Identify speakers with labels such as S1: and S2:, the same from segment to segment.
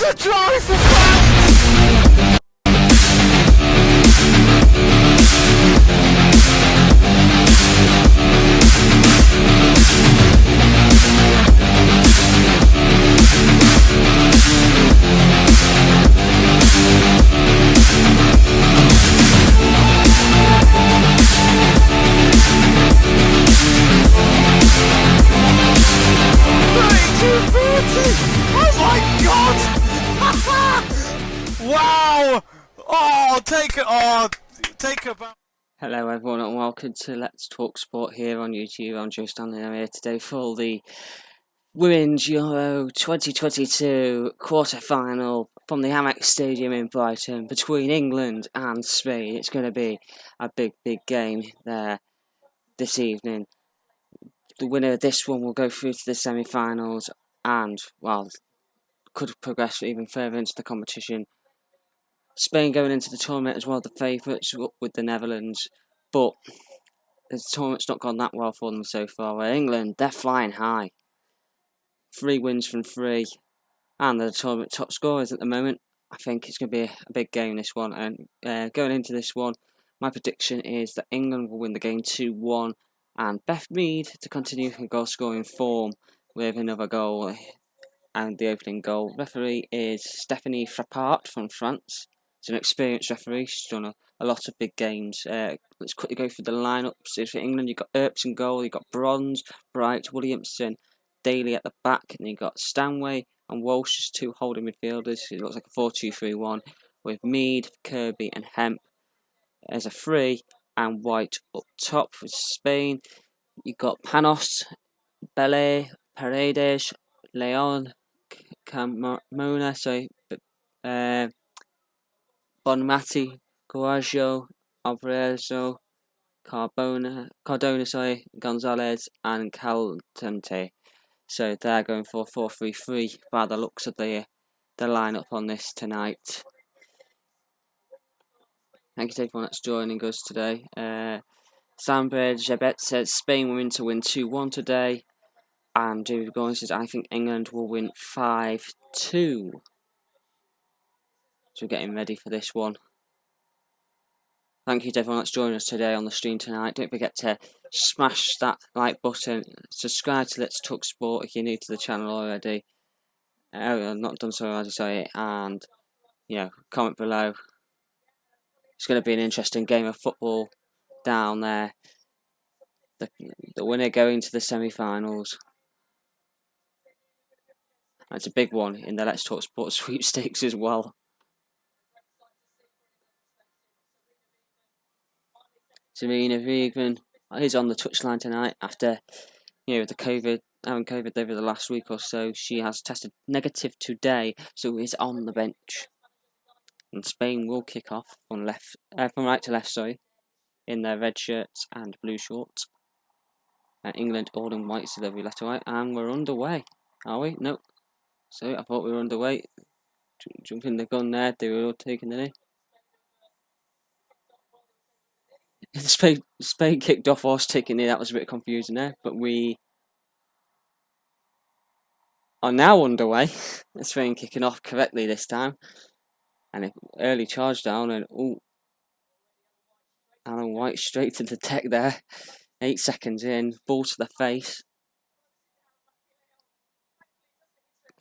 S1: a try for France! Oh my god! Wow! Oh, take it back.
S2: Hello everyone and welcome to Let's Talk Sport here on YouTube. I'm Joe Stanley. I'm here today for the Women's Euro 2022 quarter-final from the AMEX Stadium in Brighton between England and Spain. It's going to be a big game there this evening. The winner of this one will go through to the semi-finals and, well, could progress even further into the competition. Spain going into the tournament as well, the favourites with the Netherlands, but the tournament's not gone that well for them so far. Where England, they're flying high. 3 wins from 3, and they're the tournament top scorers at the moment. I think it's going to be a big game, this one. And going into this one, my prediction is that England will win the game 2-1, and Beth Mead to continue her goal scoring form with another goal. And the opening goal referee is Stephanie Frappart from France. She's an experienced referee. She's done a lot of big games. Let's quickly go through the lineups. For England, you've got Earps in goal, you've got Bronze, Bright, Williamson, Daly at the back, and you've got Stanway and Walsh as 2 holding midfielders. It looks like a 4-2-3-1 with Mead, Kirby, and Hemp as a 3, and White up top for Spain. You've got Panos, Bele, Paredes, Leon, Carmona, Bonmati, Coraggio, Alvarez, Cardona, Gonzalez, and Caltente. So they're going for 4-3-3 by the looks of the lineup on this tonight. Thank you to everyone that's joining us today. Sambred Jabet says Spain will win to win 2-1 today. And David Gordon says I think England will win 5-2. So we're getting ready for this one. Thank you to everyone that's joining us today on the stream tonight. Don't forget to smash that like button. Subscribe to Let's Talk Sport if you're new to the channel already. I've not done so already, sorry. And, comment below. It's going to be an interesting game of football down there. The winner going to the semi-finals. That's a big one in the Let's Talk Sport sweepstakes as well. Serena Wiegman is on the touchline tonight after, having COVID over the last week or so. She has tested negative today, so is on the bench. And Spain will kick off from right to left, in their red shirts and blue shorts. England all in white, so they'll be left to right, and we're underway. Are we? No. So I thought we were underway. Jumping the gun there, they were all taking the knee. Spain kicked off whilst taking it. That was a bit confusing there, but we are now underway. Spain kicking off correctly this time, and an early charge down, and Alan White straight to the deck there. 8 seconds in, ball to the face,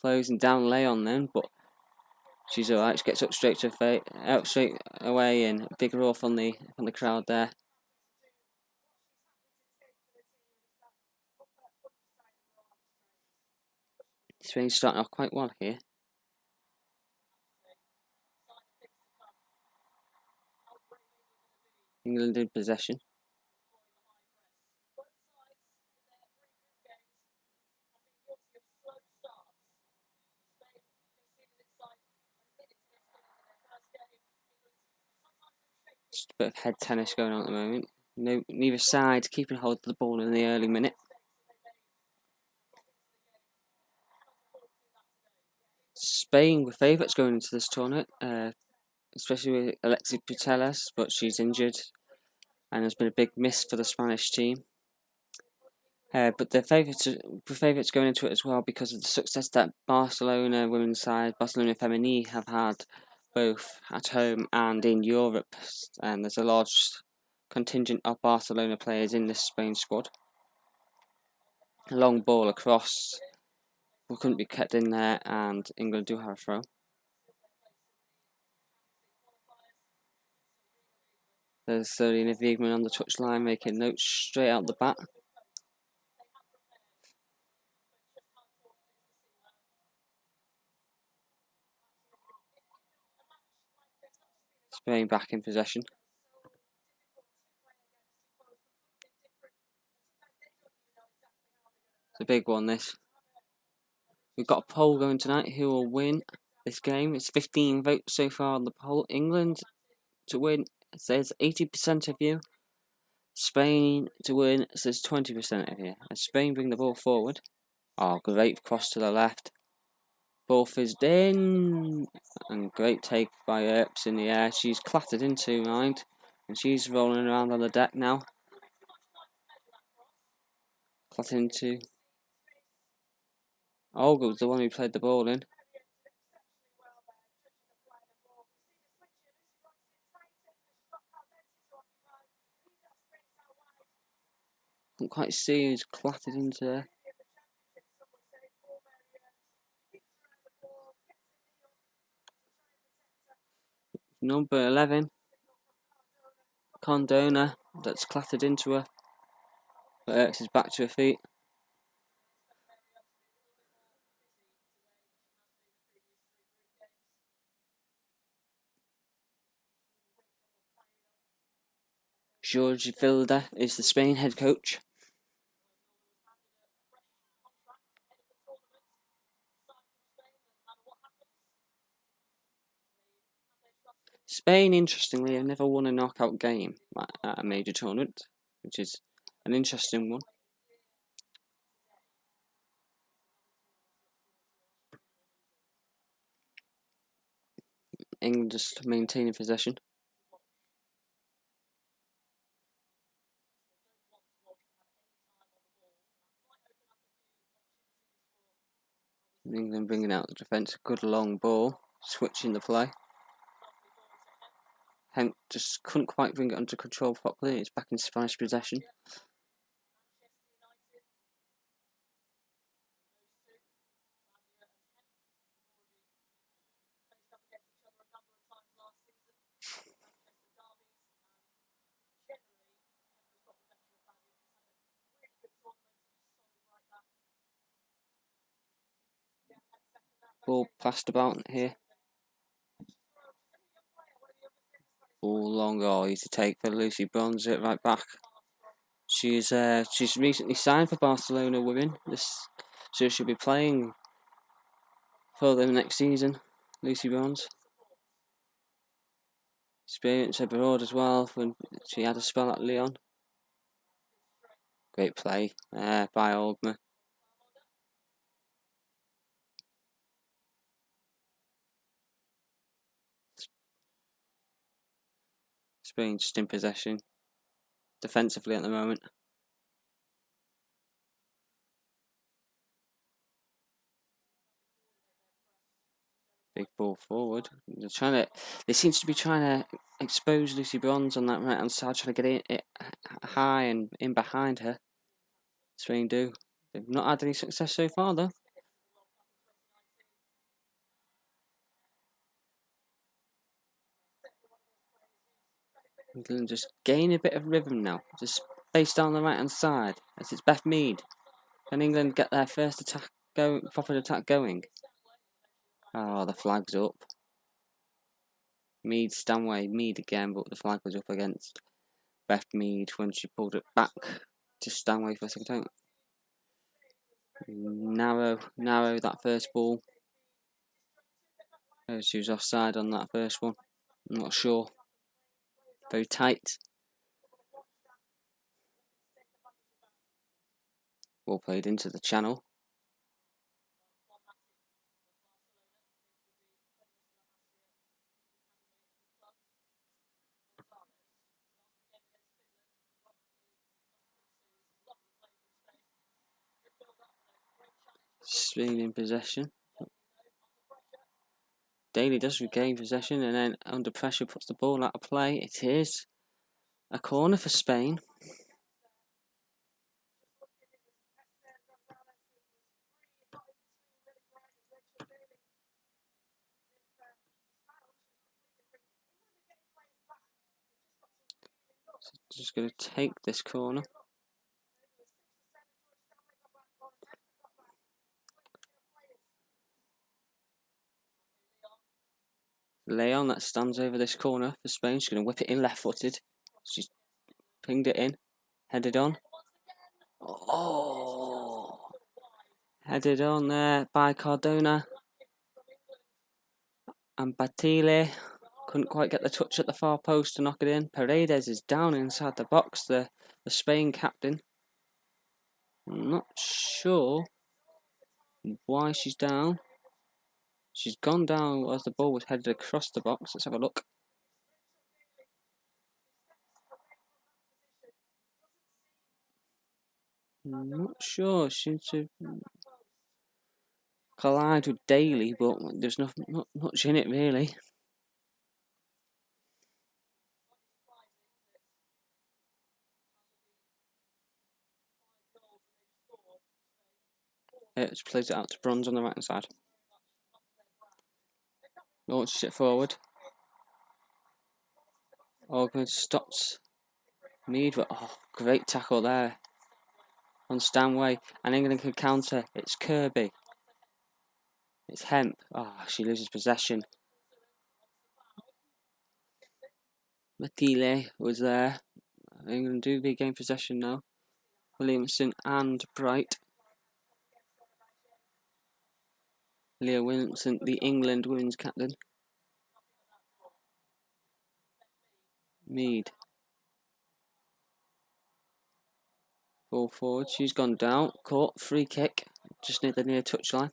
S2: closing down Leon then, but she's alright. She gets up straight to her face, out straight away, and big roar from the crowd there. Spain's starting off quite well here. England in possession. Just a bit of head tennis going on at the moment. Neither side keeping hold of the ball in the early minute. Spain were favourites going into this tournament, especially with Alexis Putellas, but she's injured, and there's been a big miss for the Spanish team. But they're favourites going into it as well because of the success that Barcelona women's side, Barcelona Femenine, have had both at home and in Europe. And there's a large contingent of Barcelona players in this Spain squad. A long ball across, who couldn't be kept in there, and England do have a throw. There's Serena Wiegman on the touchline making notes straight out the bat. Spain back in possession. It's a big one, this. We've got a poll going tonight. Who will win this game? It's 15 votes so far on the poll. England to win says 80% of you. Spain to win says 20% of you. As Spain bring the ball forward. Oh, great cross to the left. Ball fizzed in. And great take by Earps in the air. She's clattered into, mind. And she's rolling around on the deck now. Clattered into. Olga was the one who played the ball in. Couldn't quite see who's clattered into there. Number 11, Condona, that's clattered into her. But Ertz is back to her feet. Jorge Vilda is the Spain head coach. Spain, interestingly, have never won a knockout game at a major tournament, which is an interesting one. England just maintaining possession. England bringing out the defence, a good long ball, switching the play. Henk just couldn't quite bring it under control properly. It's back in Spanish possession. Ball passed about here. Ball long, oh, easy take for Lucy Bronze at right back. She's recently signed for Barcelona women. So she'll be playing for them next season. Lucy Bronze. Experience abroad as well when she had a spell at Lyon. Great play by Olgma. Spain just in possession defensively at the moment. Big ball forward. They seem to be trying to expose Lucy Bronze on that right hand side, trying to get it high and in behind her. Spain do. They've not had any success so far though. England just gain a bit of rhythm now. Just based down the right hand side as it's Beth Mead. Can England get their first attack proper attack going? Oh, the flag's up. Mead again, but the flag was up against Beth Mead when she pulled it back to Stanley for a second time. Narrow that first ball. She was offside on that first one. I'm not sure. Very tight. Ball played into the channel. Spain in possession. Daly does regain possession and then under pressure puts the ball out of play. It is a corner for Spain. Just going to take this corner. Leon that stands over this corner for Spain. She's going to whip it in left-footed. She's pinged it in. Headed on. Oh! Headed on there by Cardona. And Batile couldn't quite get the touch at the far post to knock it in. Paredes is down inside the box, the Spain captain. I'm not sure why she's down. She's gone down as the ball was headed across the box. Let's have a look. I'm not sure. She seems to collide with Daly, but there's not much in it really. It plays it out to Bronze on the right hand side. Launches it forward. Organ stops Mead, but great tackle there on Stanway, and England can counter. It's Kirby. It's Hemp. She loses possession. Matile was there. England do regain possession now. Williamson and Bright. Leah Williamson, the England women's captain. Mead. Ball forward. She's gone down. Caught. Free kick. Just near the near touchline.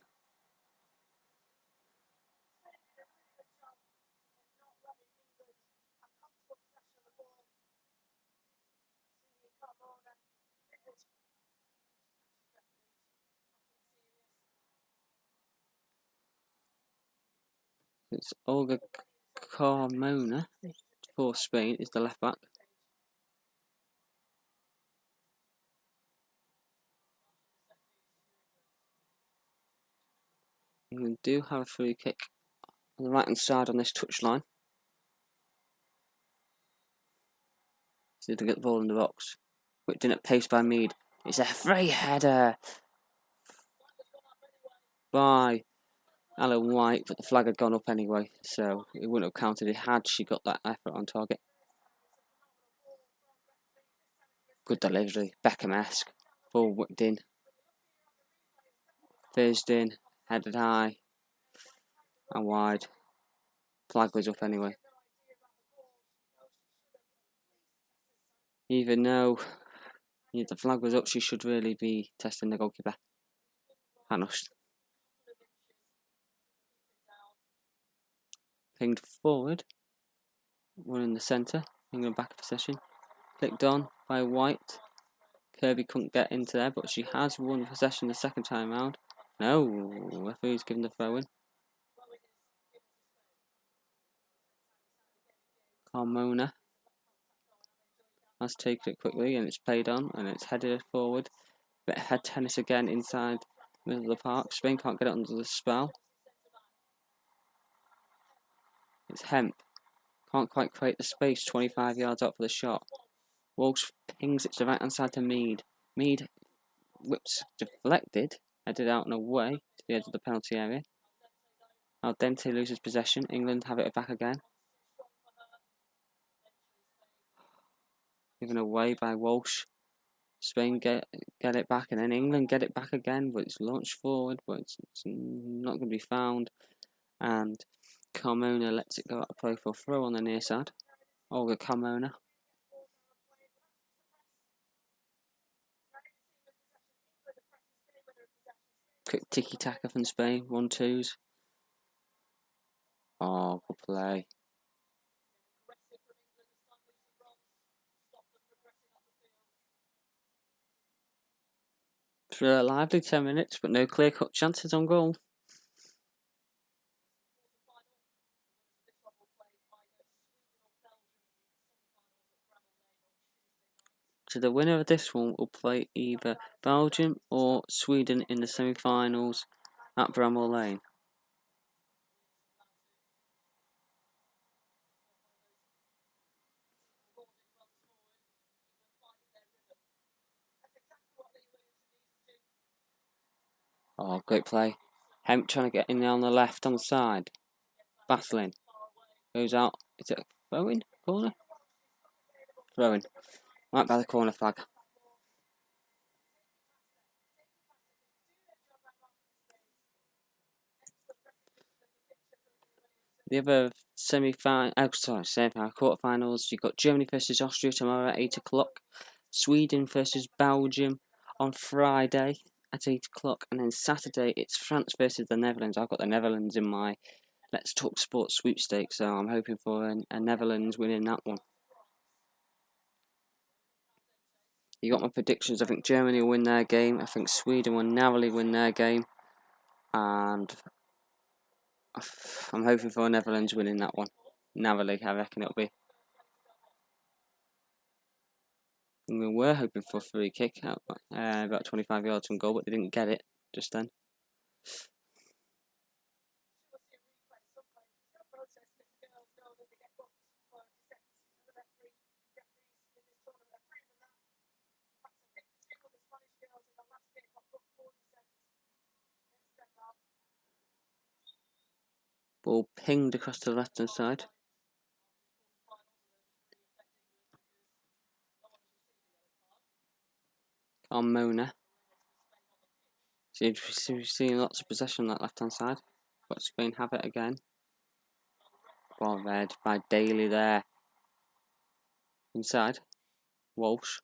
S2: It's Olga Carmona for Spain is the left back. We do have a free kick on the right hand side on this touchline. See to get the ball in the box. Whipped in at pace by Mead. It's a free header by Alan White, but the flag had gone up anyway, so it wouldn't have counted it had she got that effort on target. Good delivery, Beckham-esque. Ball whipped in. Fizzed in, headed high and wide. Flag was up anyway. Even though the flag was up, she should really be testing the goalkeeper. Hanush. Pinged forward. One in the centre. England back in possession. Clicked on by White. Kirby couldn't get into there, but she has won possession the second time round. No, referee's given the throw in. Carmona has taken it quickly and it's played on and it's headed forward. Bit of head tennis again inside the middle of the park. Spain can't get it under the spell. It's Hemp. Can't quite create the space 25 yards out for the shot. Walsh pings it to the right hand side to Mead. Mead whips deflected, headed out and away to the edge of the penalty area. Al Dente loses possession. England have it back again. Given away by Walsh. Spain get it back and then England get it back again, but it's launched forward, but it's not going to be found. And Carmona lets it go out of play for a throw on the near side. Olga Carmona. Quick tiki-taka from Spain, 1-2s. Good play. for a lively 10 minutes, but no clear-cut chances on goal. So the winner of this one will play either Belgium or Sweden in the semi-finals at Bramall Lane. Oh, great play. Hemp trying to get in there on the left-hand side. Battling. Goes out. Is it a throw-in? Corner? Throw-in. Right by the corner flag. The other quarterfinals, you've got Germany versus Austria tomorrow at 8 o'clock. Sweden versus Belgium on Friday at 8 o'clock. And then Saturday, it's France versus the Netherlands. I've got the Netherlands in my Let's Talk Sports sweepstakes, so I'm hoping for a Netherlands winning that one. You got my predictions. I think Germany will win their game. I think Sweden will narrowly win their game. And I'm hoping for Netherlands winning that one. Narrowly, I reckon it'll be. And we were hoping for a free kick out about 25 yards from goal, but they didn't get it just then. Ball pinged across to the left hand side. Carmona. So we've seen lots of possession on that left hand side. But Spain have it again. Ball read by Daly there. Inside. Walsh.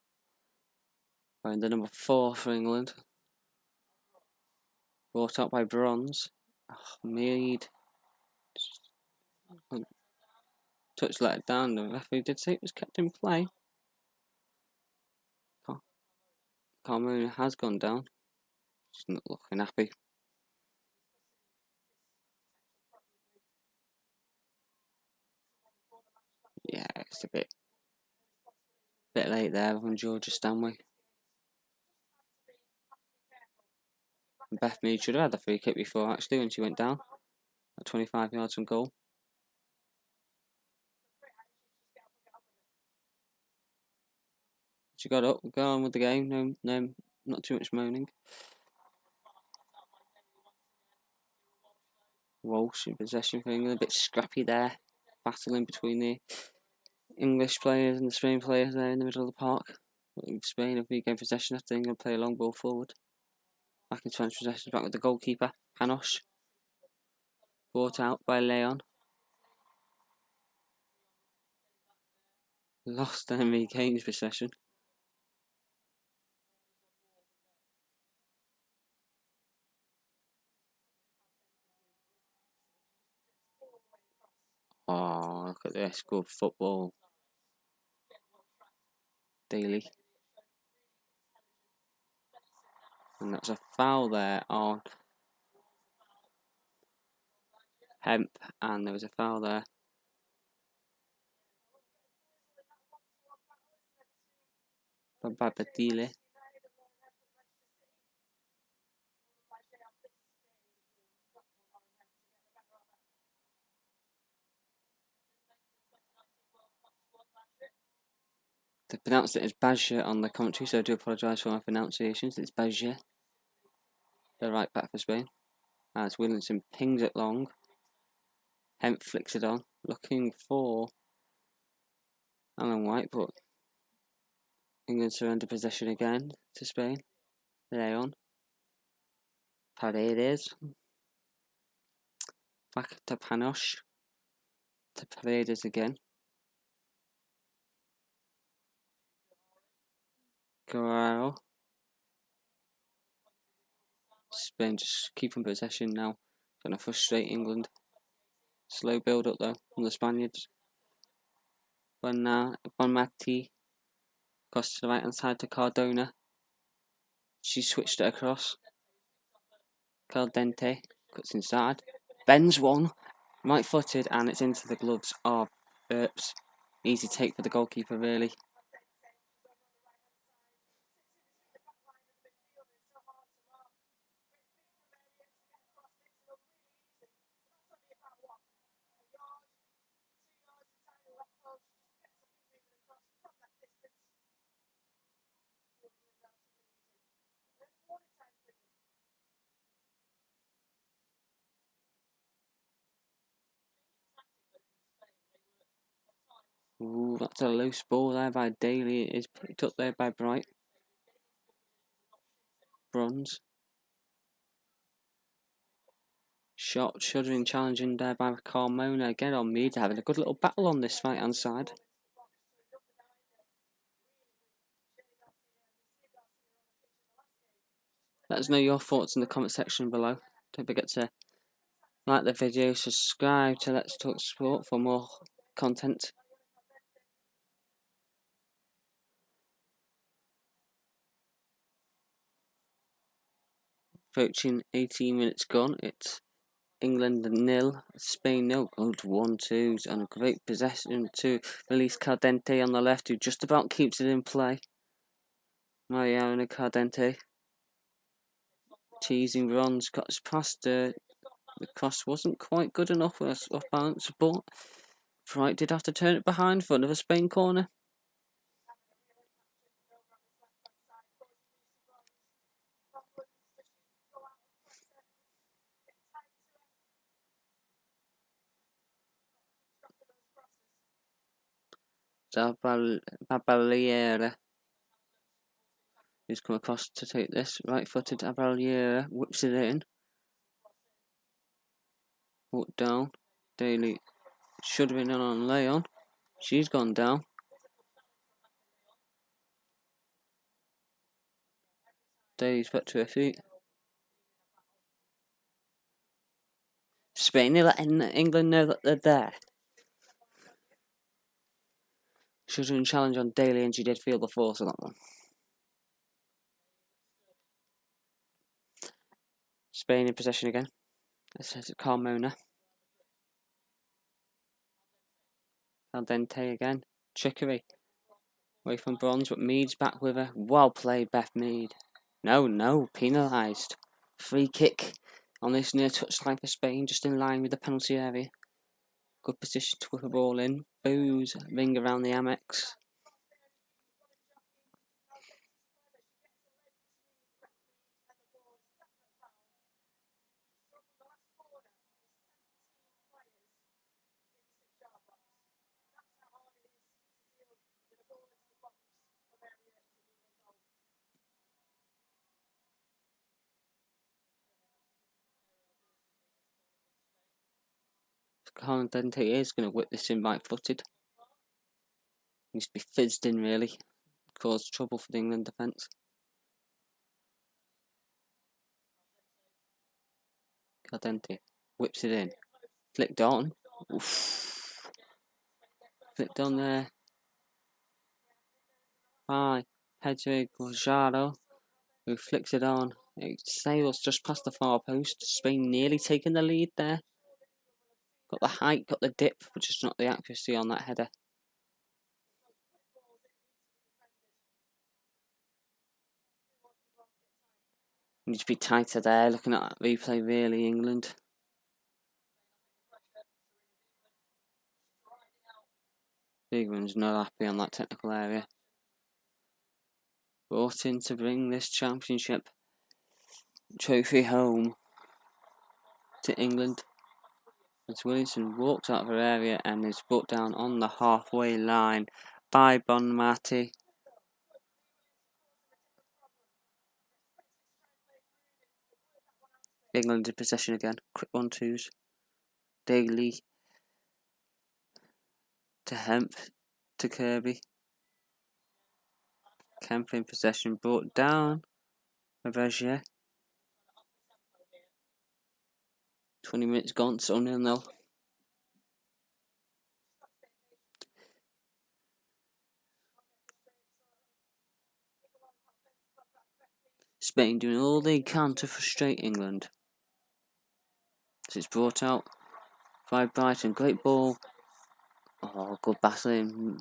S2: Wearing the number 4 for England. Brought up by Bronze. Mead. Touch let it down. The referee did say it was kept in play. Carmona has gone down. She's not looking happy. Yeah, it's a bit late there from Joe Stanley. Beth Mead should have had the free kick before actually when she went down at 25 yards from goal. She got up, go on with the game. No, not too much moaning. Walsh in possession for England, a bit scrappy there, battling between the English players and the Spain players there in the middle of the park. Spain have regained possession after England play a long ball forward. Back in French possession, back with the goalkeeper, Hanosh. Brought out by Leon. Lost and regains possession. Oh, look at this, good football. Daly. And that's a foul there on Hemp, and there was a foul there. By Badile. They pronounced it as Badger on the commentary, so I do apologise for my pronunciations. It's Badger, the right back for Spain. As Williamson pings it long. Hemp flicks it on, looking for Alan White, but England surrender possession again to Spain. Leon. Paredes. Back to Panosh. To Paredes again. Guerrero. Spain just keeping possession now. Going to frustrate England. Slow build up though from the Spaniards. Bonmati. Across to the right hand side to Cardona. She switched it across. Caldente cuts inside. Bends one. Right footed, and it's into the gloves of Earps. Easy take for the goalkeeper, really. Ooh, that's a loose ball there by Daly. It is picked up there by Bright. Bronze. Shot, shuddering, challenging there by Carmona. Again on Mead, having a good little battle on this right hand side. Let us know your thoughts in the comment section below. Don't forget to like the video, subscribe to Let's Talk Sport for more content. Approaching 18 minutes gone. It's England 0, Spain 0. Good 1-2s and a great possession to release Caldente on the left, who just about keeps it in play. Mariano Caldente. Teasing Bronze, got past the cross wasn't quite good enough with off balance, but Bright did have to turn it behind for another Spain corner. Abaliera, who's come across to take this. Right-footed Abaliera whips it in. Walk down. Daly should have been on Leon. She's gone down. Daly's back to her feet. Spain are letting England know that they're there. Shuddering challenge on Daly, and she did feel the force of that one. Spain in possession again. This is Carmona. Caldente again. Trickery. Away from Bronze, but Mead's back with her. Well played, Beth Mead. No, penalised. Free kick on this near touchline for Spain, just in line with the penalty area. Good position to whip a ball in. Boos ring around the AMEX. Caldente is going to whip this in right-footed. Needs to be fizzed in, really. Cause trouble for the England defence. Caldente whips it in. Flicked on. Oof. Flicked on there. By Pedro Guajardo, who flicks it on. It sails just past the far post. Spain nearly taking the lead there. Got the height, got the dip, but just not the accuracy on that header. Need to be tighter there, looking at that replay, really, England. Bigman's not happy on that technical area. Brought in to bring this championship trophy home to England. As Williamson walks out of her area and is brought down on the halfway line by Bonmati. England in possession again. Quick 1-2s. Daly to Hemp to Kirby. Kemp in possession, brought down. Mavegia. 20 minutes gone, so 0-0. Spain doing all they can to frustrate England. So it's brought out by Brighton. Great ball. Oh, good battling.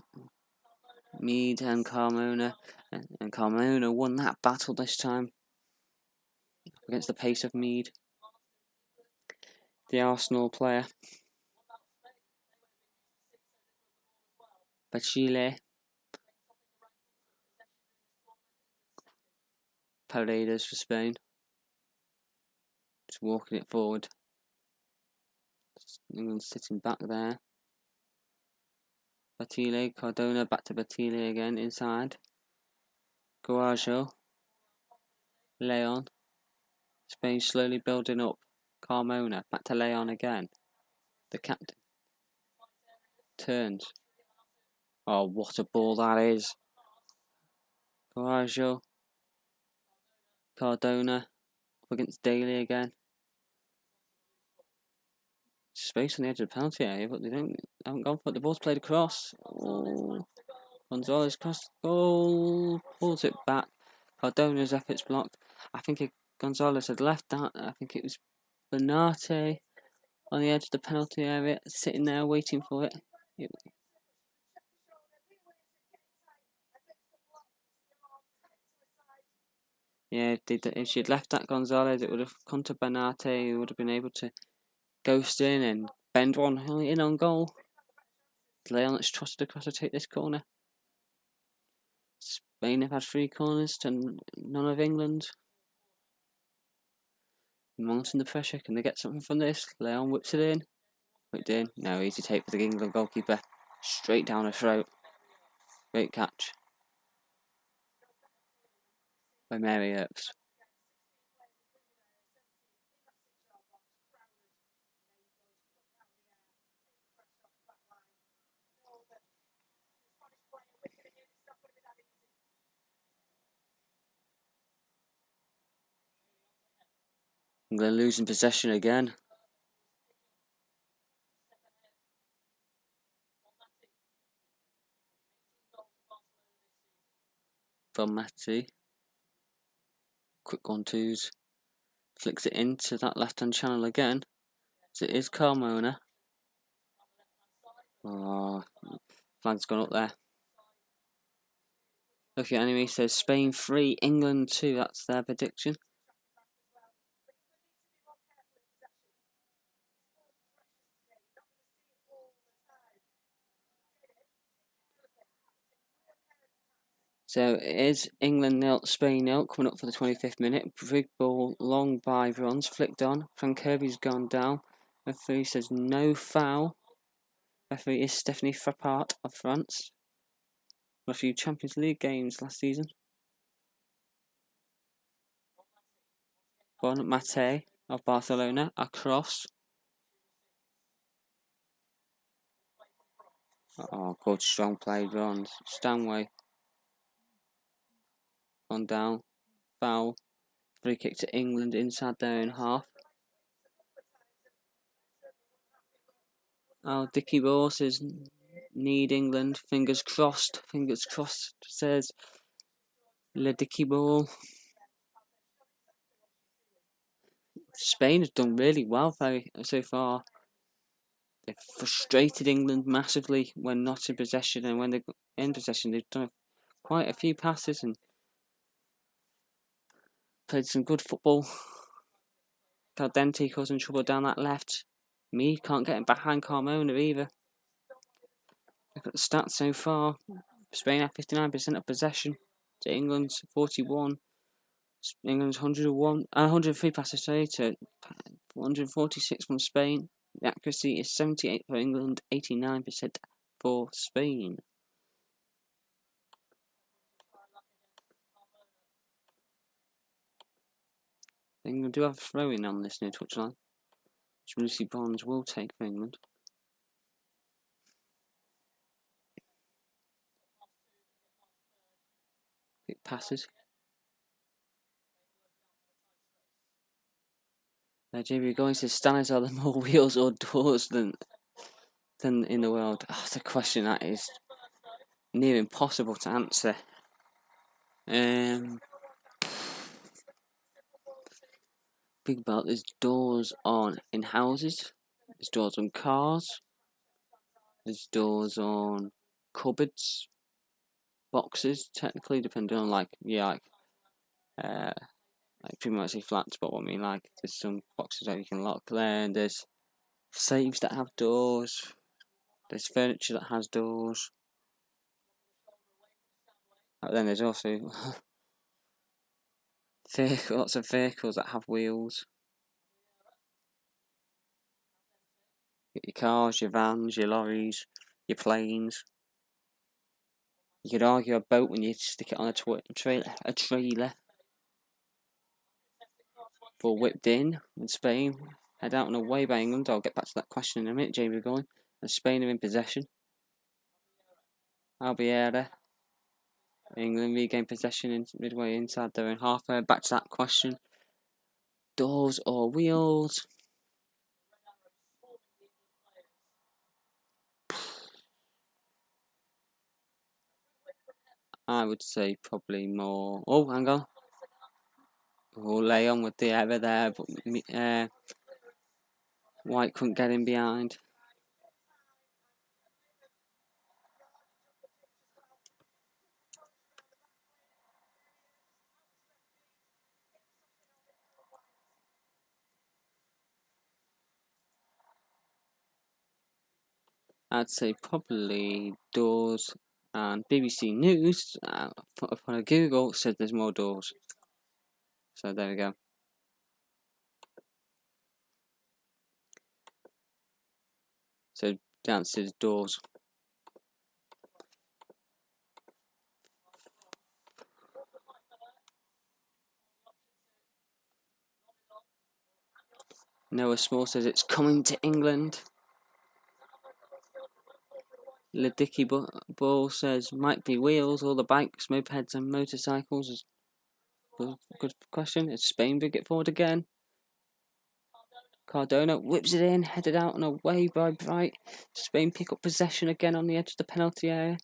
S2: Mead and Carmona. And Carmona won that battle this time against the pace of Mead, the Arsenal player. Chile. Paredes for Spain. Just walking it forward. England sitting back there. Batile, Cardona, back to Batile again, inside. Guajo. Leon. Spain slowly building up. Carmona, back to Leon again. The captain. Turns. Oh, what a ball that is. Guajo. Cardona. Up against Daly again. Space on the edge of the penalty area, but they haven't gone for it. The ball's played across. Oh. Gonzalez cross goal. Pulls it back. Cardona's efforts blocked. I think Gonzalez had left that. I think it was Bernate on the edge of the penalty area, sitting there waiting for it. Yeah, if she'd left that Gonzalez, it would have come to Bernate, who would have been able to ghost in and bend one in on goal. Leon that's trotted across to take this corner. Spain have had 3 corners to none of England. Mounting the pressure, can they get something from this? Leon whips it in. Whipped in. No, easy take for the England goalkeeper. Straight down her throat. Great catch by Mary Earps. England losing possession again. From Matty. Quick 1-2s. Flicks it into that left-hand channel again. So it is Carmona. Oh, flag's gone up there. Look at enemy says Spain 3, England 2. That's their prediction. So it is England 0, Spain 0, coming up for the 25th minute. Big ball, long by Bronze, flicked on. Frank Kirby's gone down. Referee says no foul. Referee is Stephanie Frappart of France. A few Champions League games last season. Bon Mate of Barcelona, across. Oh, good strong play, Bronze. Stanway. On down. Foul. Free kick to England inside their own half. Oh, Dickie Ball says need England. Fingers crossed, says Le Dickie Ball. Spain has done really well so far. They've frustrated England massively when not in possession, and when they're in possession, they've done quite a few passes and played some good football. Caldente causing trouble down that left. Me can't get him behind Carmona either. Look at the stats so far. Spain have 59% of possession to England's 41. England's 103 passes to 146 from Spain. The accuracy is 78 for England, 89% for Spain. England do have a throw-in on this near touchline, which Lucy Bonds will take for England. Quick passes. Nigeria going to Stanley's are there more wheels or doors than in the world? Oh, it's a question that is near impossible to answer. big belt. There's doors on in houses. There's doors on cars. There's doors on cupboards, boxes. Technically, depending on like pretty much say flats, but what I mean there's some boxes that you can lock there. And there's safes that have doors. There's furniture that has doors. But then there's also lots of vehicles that have wheels. Your cars, your vans, your lorries, your planes. You could argue a boat when you stick it on a trailer. For whipped in Spain, head out and away by England. I'll get back to that question in a minute. Jamie going. And Spain are in possession. Albiera. England regain possession midway inside their own half. Back to that question. Doors or wheels? I would say probably more. Oh, hang on. Oh, lay on with the error there, but White couldn't get in behind. I'd say probably doors, and BBC News, upon a Google, said there's more doors. So there we go. So the answer is doors. Noah Small says it's coming to England. Ladicki Ball says might be wheels, all the bikes, mopeds and motorcycles. Good question. Is Spain bring it forward again? Cardona whips it in, headed out and away by Bright. Spain pick up possession again on the edge of the penalty area.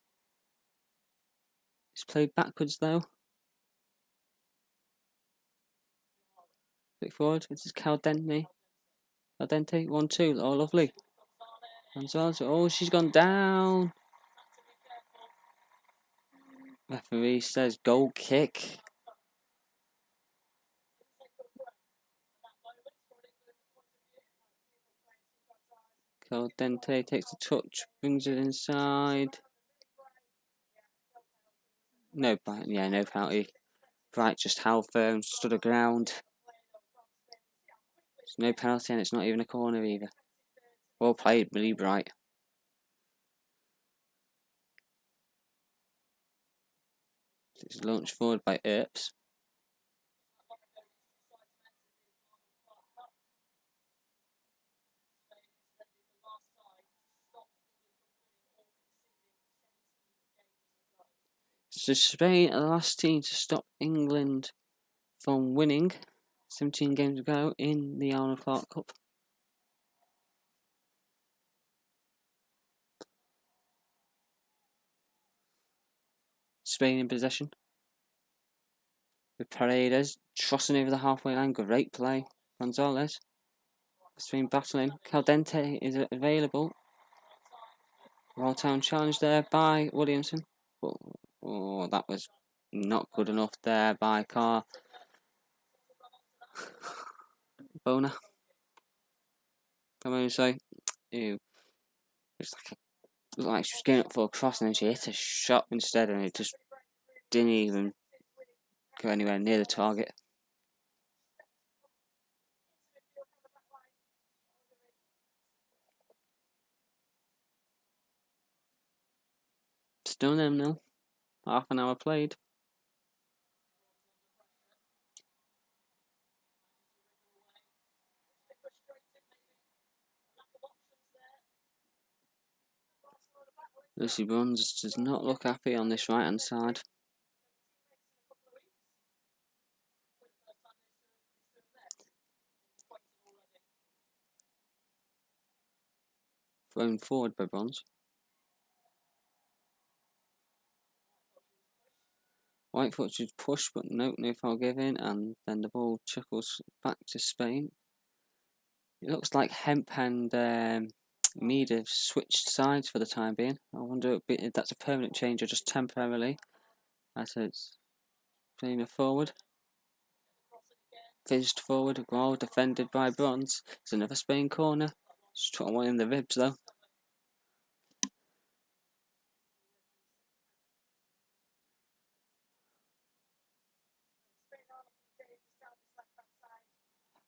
S2: It's played backwards though. Flick forward. This is Caldente. 1-2. Oh, lovely. Gonzalez. Oh, she's gone down. Referee says goal kick. Caldente takes the touch, brings it inside. No penalty. Bright just held firm, stood her ground. There's no penalty and it's not even a corner either. Well played, really Bright. It's launched forward by Earps. So Spain are the last team to stop England from winning. 17 games ago in the Arnold Clark Cup. Spain in possession. With Paredes trussing over the halfway line. Great play. Gonzalez. Spain battling. Caldente is available. Royal Town challenge there by Williamson. Oh, that was not good enough there by Carr. Bona. Come on, say. Ew. It's like she was going up for a cross and then she hit a shot instead and it just didn't even go anywhere near the target. Still 0-0. Half an hour played. Lucy Bruns does not look happy on this right hand side. Thrown forward by Bruns. Whitefoot should push, but no foul given, and then the ball chuckles back to Spain. It looks like Hemp and Mead have switched sides for the time being. I wonder if that's a permanent change or just temporarily. As it's playing a forward. Fizzed forward, well defended by Bronze. It's another Spain corner. Just trying one in the ribs though.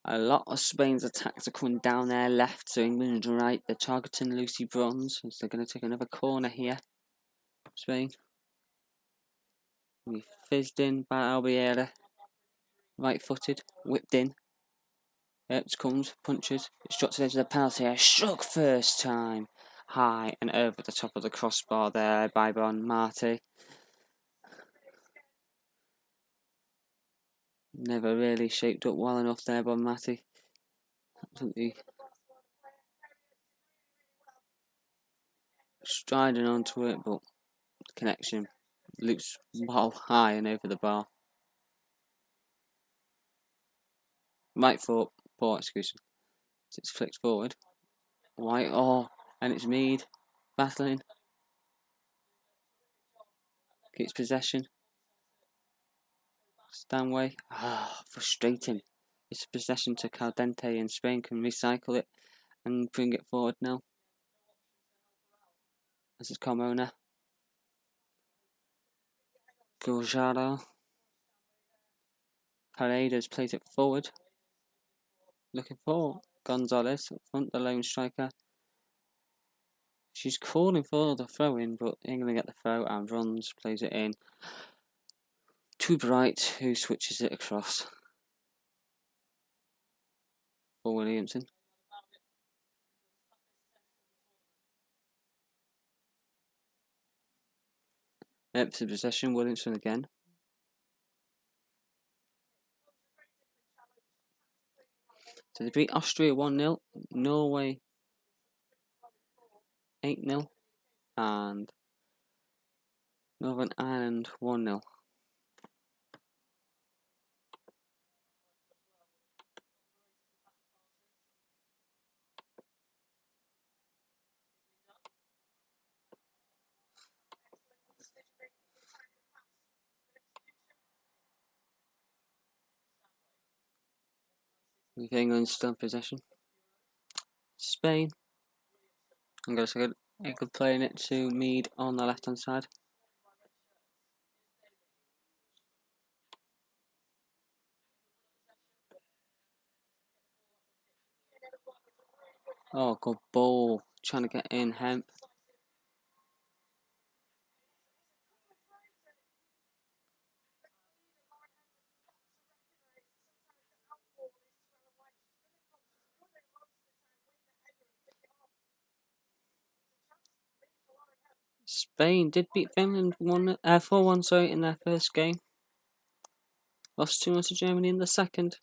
S2: A lot of Spain's attacks are coming down their left, so England's right. They're targeting Lucy Bronze, so they're going to take another corner here. Spain. We fizzed in by Albiera. Right-footed, whipped in. It comes, punches. It's shot to the edge of the penalty. A struck first time. High and over the top of the crossbar there by Bon Marty. Never really shaped up well enough there, Bon Marty. Absolutely striding onto it, but the connection loops well high and over the bar. Right foot, poor execution. It's flicked forward. White, and it's Mead battling. Keeps possession. Stanway. Frustrating. It's possession to Caldente, and Spain can recycle it and bring it forward now. This is Carmona. Guajaro. Paredes plays it forward. Looking for Gonzalez up front, the lone striker. She's calling for the throw in, but England get the throw and Bronze plays it in. To Bright, who switches it across for Williamson. To possession, Williamson again. So they beat Austria 1-0, Norway 8-0, and Northern Ireland 1-0. With England still in possession. Spain. I'm going to say England playing it to Mead on the left hand side. Oh, good ball. Trying to get in Hemp. Spain did beat Finland 4-1 in their first game. Lost 2-1 to Germany in the second.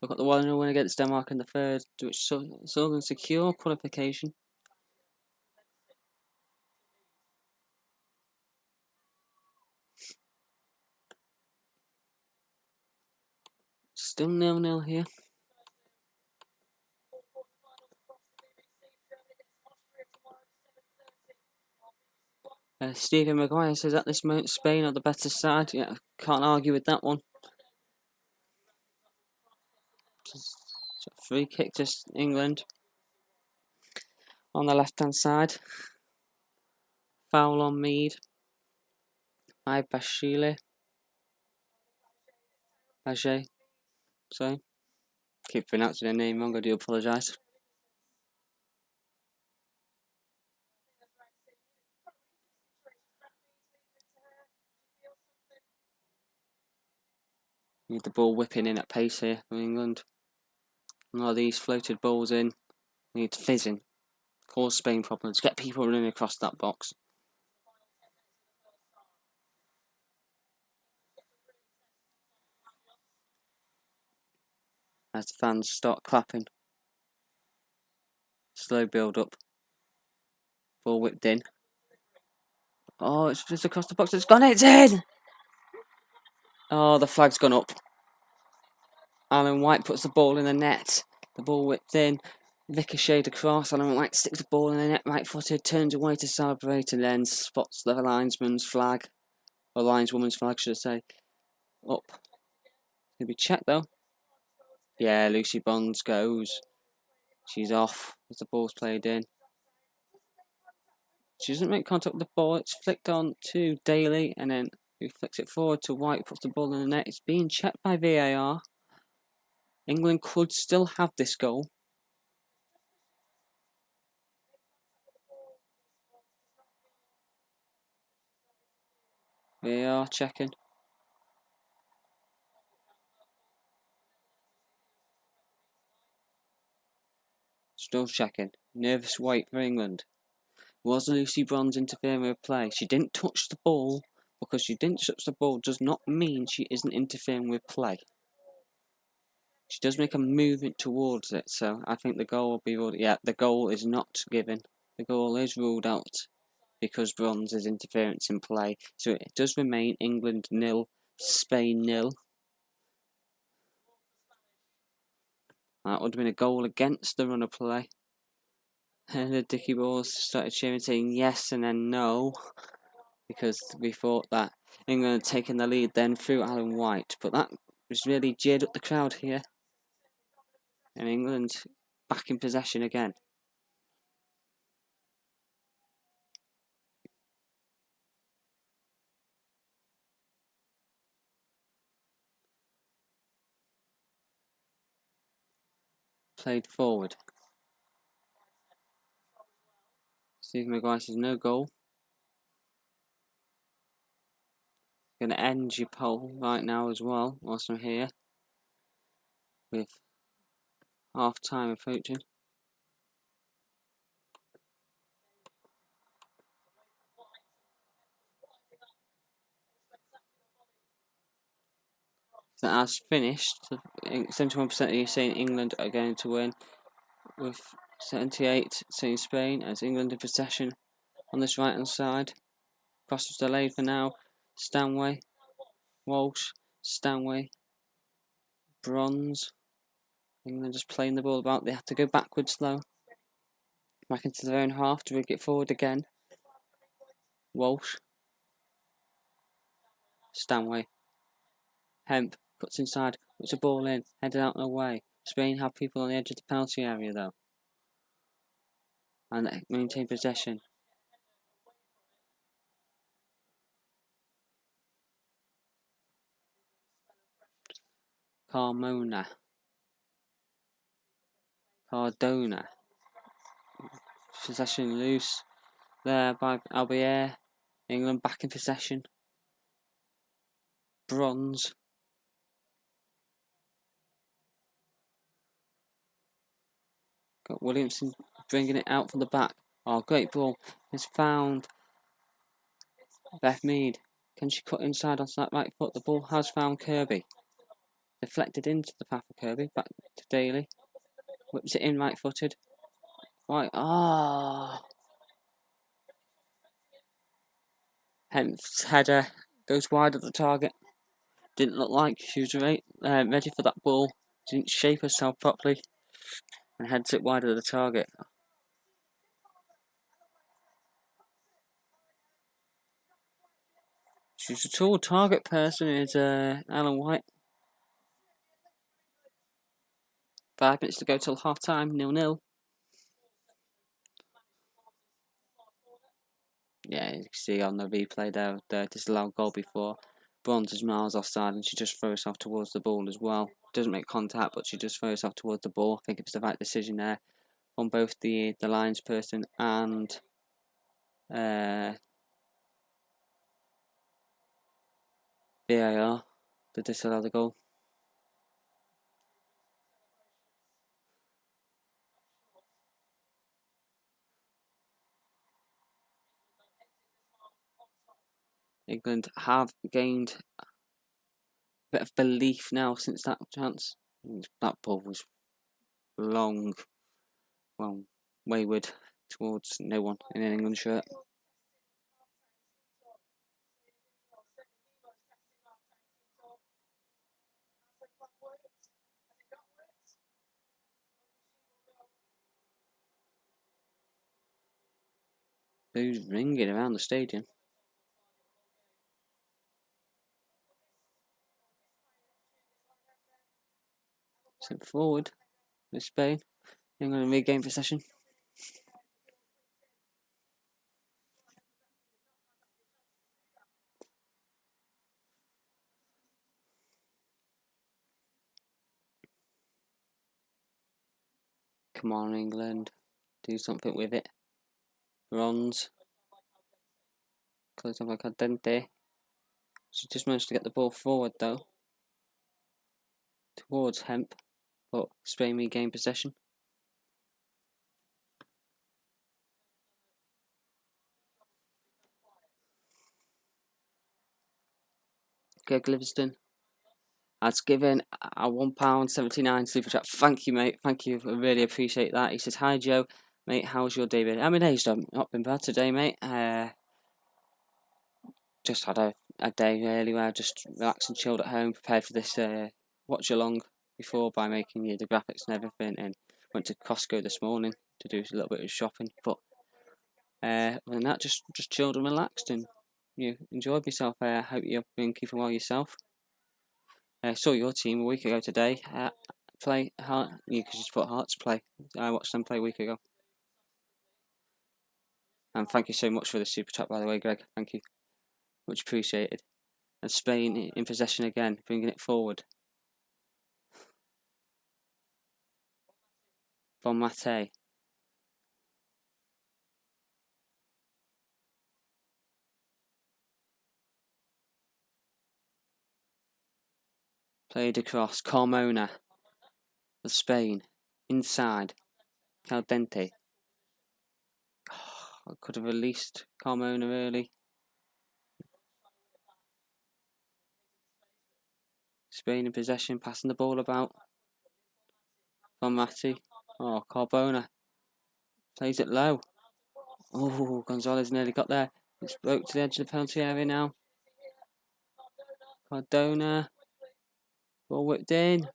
S2: They've got the 1-0 win against Denmark in the third, which saw them secure qualification. Still 0-0 here. Stephen Maguire says at this moment Spain are the better side. Yeah, can't argue with that one. Just free kick to England. On the left hand side. Foul on Mead. By Bashile. Ajay. Sorry. Keep pronouncing her name wrong, I do apologise. Need the ball whipping in at pace here for England. A lot of these floated balls in. Need fizzing. Cause Spain problems. Get people running across that box. As the fans start clapping. Slow build up. Ball whipped in. Oh, it's just across the box. It's gone. It's in! Oh, the flag's gone up. Alan White puts the ball in the net. The ball whipped in. Ricocheted across. Alan White sticks the ball in the net, right-footed, turns away to celebrate, and then spots the linesman's flag. Or lineswoman's flag, should I say. Up. Gonna be checked, though. Yeah, Lucy Bonds goes. She's off as the ball's played in. She doesn't make contact with the ball. It's flicked on to Daly, and then he flicks it forward to White, puts the ball in the net. It's being checked by VAR. England could still have this goal. VAR checking. Still checking. Nervous wait for England. Was Lucy Bronze interfering with play? She didn't touch the ball. Because she didn't touch the ball does not mean she isn't interfering with play. She does make a movement towards it, so I think the goal will be ruled. Yeah, the goal is not given. The goal is ruled out because Bronze is interference in play. So it does remain England 0, Spain 0. That would have been a goal against the run of play. And the Dickie Balls started cheering, saying yes and then no, because we thought that England had taken the lead then through Alan White. But that was really jeered up the crowd here. And England back in possession again. Played forward. Stephen Maguire says no goal. Going to end your poll right now as well, whilst I'm here, with half time approaching. So as finished, 71% of you saying England are going to win, with 78 saying Spain, as England in possession on this right hand side. Cross was delayed for now. Stanway, Walsh, Stanway, Bronze. England just playing the ball about. They have to go backwards though. Back into their own half to rig it forward again. Walsh. Stanway. Hemp cuts inside, puts the ball in, headed out and away. Spain have people on the edge of the penalty area though. And they maintain possession. Cardona. Possession loose. There by Albier. England back in possession. Bronze. Got Williamson bringing it out from the back. Oh, great ball. Has found Beth Mead. Can she cut inside onto that right foot? The ball has found Kirby. Deflected into the path of Kirby. Back to Daly. Whips it in right footed. Right. Ah. Oh. Hemp's header goes wide of the target. Didn't look like she was ready for that ball. Didn't shape herself properly. And heads it wide of the target. She's a tall target person, is Alan White. 5 minutes to go till half time, 0-0. Yeah, you can see on the replay there, the disallowed goal before. Bronze is miles offside and she just throws herself towards the ball as well. Doesn't make contact, but she just throws herself towards the ball. I think it was the right decision there on both the linesperson and VAR to disallow the goal. England have gained a bit of belief now since that chance. That ball was long, well, wayward towards no one in an England shirt. Who's ringing around the stadium? Sent forward with Spain. England regain possession. Come on, England. Do something with it. Bronze. Close off like Ardente. She just managed to get the ball forward though. Towards Hemp. But Spain regain possession. Greg Livingston has given a £1.79 super chat. Thank you, mate. Thank you. I really appreciate that. He says, "Hi, Joe. Mate, how's your day been?" I mean, I've not been bad today, mate. Just had a day really where I just relaxed and chilled at home, prepared for this watch-along before by making the graphics and everything, and went to Costco this morning to do a little bit of shopping. But other than that, just chilled and relaxed and enjoyed myself. I hope you've been keeping well yourself. Saw your team a week ago today play Heart. You could just put Hearts play. I watched them play a week ago. And thank you so much for the super chat, by the way, Greg. Thank you. Much appreciated. And Spain in possession again, bringing it forward. Bon Mate. Played across. Carmona of Spain. Inside. Caldente. I could have released Carmona early. Spain in possession, passing the ball about. Bon Mate. Oh, Carbona. Plays it low. Oh, Gonzalez nearly got there. It's broke to the edge of the penalty area now. Cardona. Ball whipped in.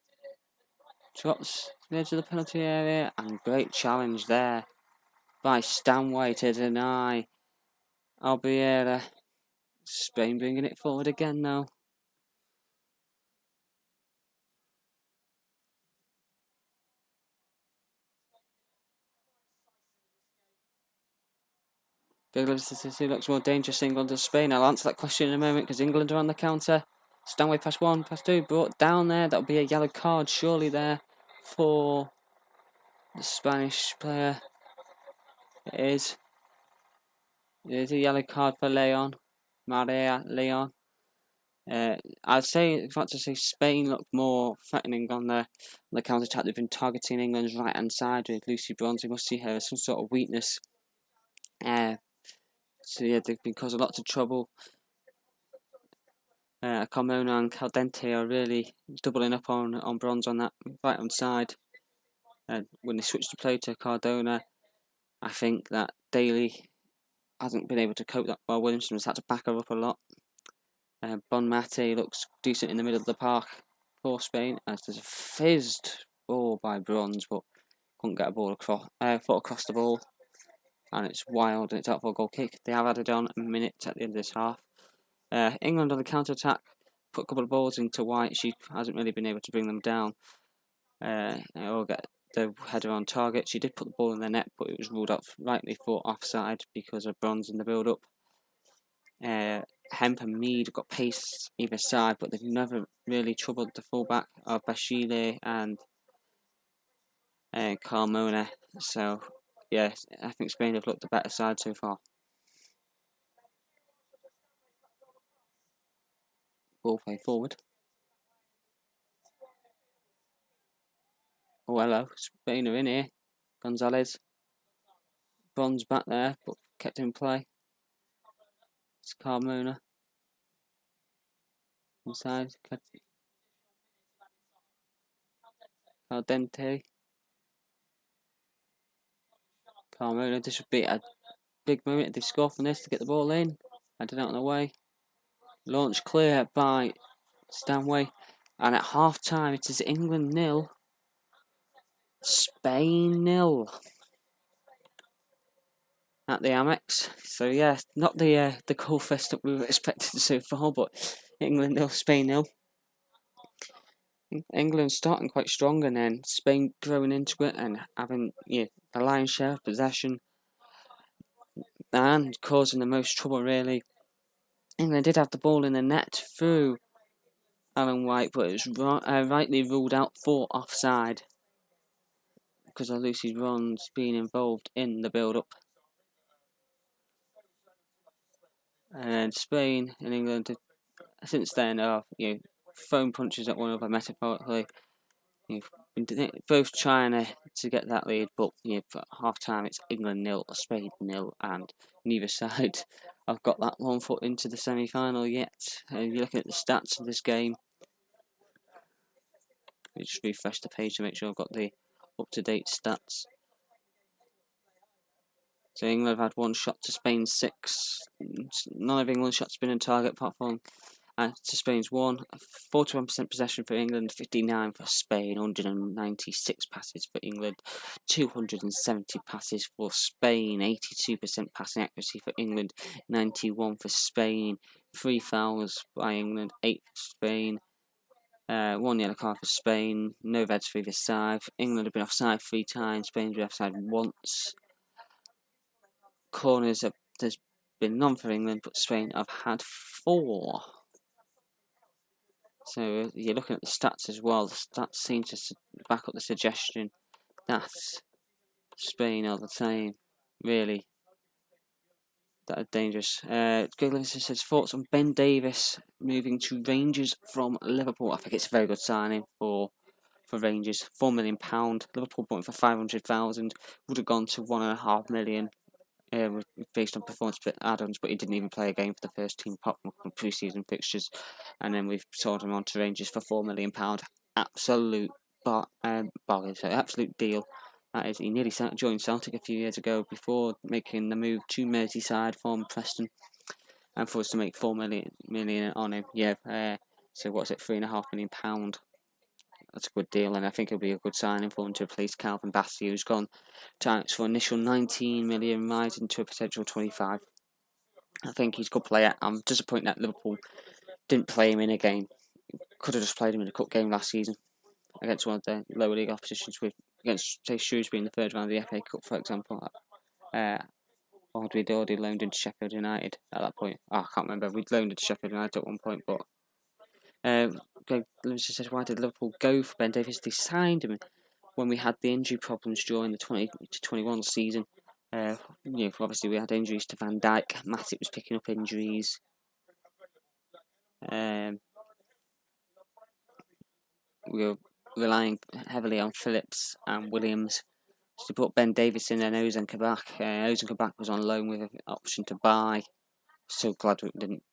S2: Drops to the edge of the penalty area. And great challenge there by Stanley to deny Albiera. Spain bringing it forward again now. Who looks more dangerous, England or Spain? I'll answer that question in a moment because England are on the counter. Stanley pass 1, pass 2, brought down there. That'll be a yellow card surely there for the Spanish player. It is. It is a yellow card for Leon. Maria Leon. I'd say, in fact, to say Spain looked more threatening on the counter attack. They've been targeting England's right hand side with Lucy Bronze. You must see her as some sort of weakness. So yeah, they've been causing lots of trouble. Carmona and Caldente are really doubling up on Bronze on that right hand side. And when they switch to play to Cardona, I think that Daly hasn't been able to cope that well. Williamson has had to back her up a lot. Bon Mate looks decent in the middle of the park for Spain, as there's a fizzed ball by Bronze, but couldn't get a ball across, foot across the ball, and it's wild and it's out for a goal kick. They have added on a minute at the end of this half. England on the counter attack put a couple of balls into White. She hasn't really been able to bring them down or get the header on target. She did put the ball in the net, but it was ruled out rightly for offside because of Bronze in the build-up. Hemp and Mead got pace either side, but they've never really troubled the fullback of Bashile and Carmona. So, yeah, I think Spain have looked the better side so far. Ball play forward. Oh, hello. Spain are in here. Gonzalez. Bronze back there, but kept in play. It's Carmona. Inside. Caldente. Carmona. This would be a big moment if they score from this to get the ball in. Headed out on the way. Launch clear by Stanway. And at half time, it is England 0, Spain 0 at the AMEX. So yeah, not the goal fest that we were expecting so far, but England 0, Spain 0. England starting quite strong, and then Spain growing into it and having the lion's share of possession and causing the most trouble really. England did have the ball in the net through Alan White, but it was rightly ruled out for offside because of Lucy Ron's being involved in the build-up. And Spain and England, since then, are thrown punches at one another metaphorically. Both trying to get that lead, but for half time it's England 0, Spain 0, and neither side have got that 1 foot into the semi-final yet. You're looking at the stats of this game. We just refresh the page to make sure I've got the up-to-date stats. So England have had 1 shot to Spain's 6. None of England's shots have been on target apart from to Spain's 1. 41% possession for England, 59 for Spain, 196 passes for England, 270 passes for Spain, 82% passing accuracy for England, 91 for Spain, 3 fouls by England, 8 for Spain, 1 yellow card for Spain, no reds for either side. England have been offside 3 times, Spain's been offside once. Corners, there's been none for England, but Spain have had 4. So you're looking at the stats as well. The stats seem to back up the suggestion that Spain are the same, really, that are dangerous. Google says thoughts on Ben Davies moving to Rangers from Liverpool. I think it's a very good signing for Rangers. £4 million. Liverpool bought him for 500,000. Would have gone to 1.5 million. Based on performance add-ons, but he didn't even play a game for the first team apart from pre-season fixtures, and then we've sold him on to Rangers for £4 million. Absolute bargain, so absolute deal. That is, he nearly joined Celtic a few years ago before making the move to Merseyside from Preston, and for us to make £4 million on him, so what's it, £3.5 million? That's a good deal, and I think it'll be a good signing for him to replace Calvin Bassey, who's gone to Ajax for initial 19 million, rising to a potential 25. I think he's a good player. I'm disappointed that Liverpool didn't play him in a game. Could have just played him in a cup game last season against one of the lower league oppositions, against, say, Shrewsbury in the third round of the FA Cup, for example. Or we'd already loaned into Sheffield United at that point. I can't remember. We'd loaned into Sheffield United at one point, but Lewis says, why did Liverpool go for Ben Davies? They signed him when we had the injury problems during the 20-21 season. Obviously we had injuries to Van Dijk. Matip was picking up injuries. We were relying heavily on Phillips and Williams to put Ben Davies in and Ozan Kabak. Ozan Kabak was on loan with an option to buy. So glad we didn't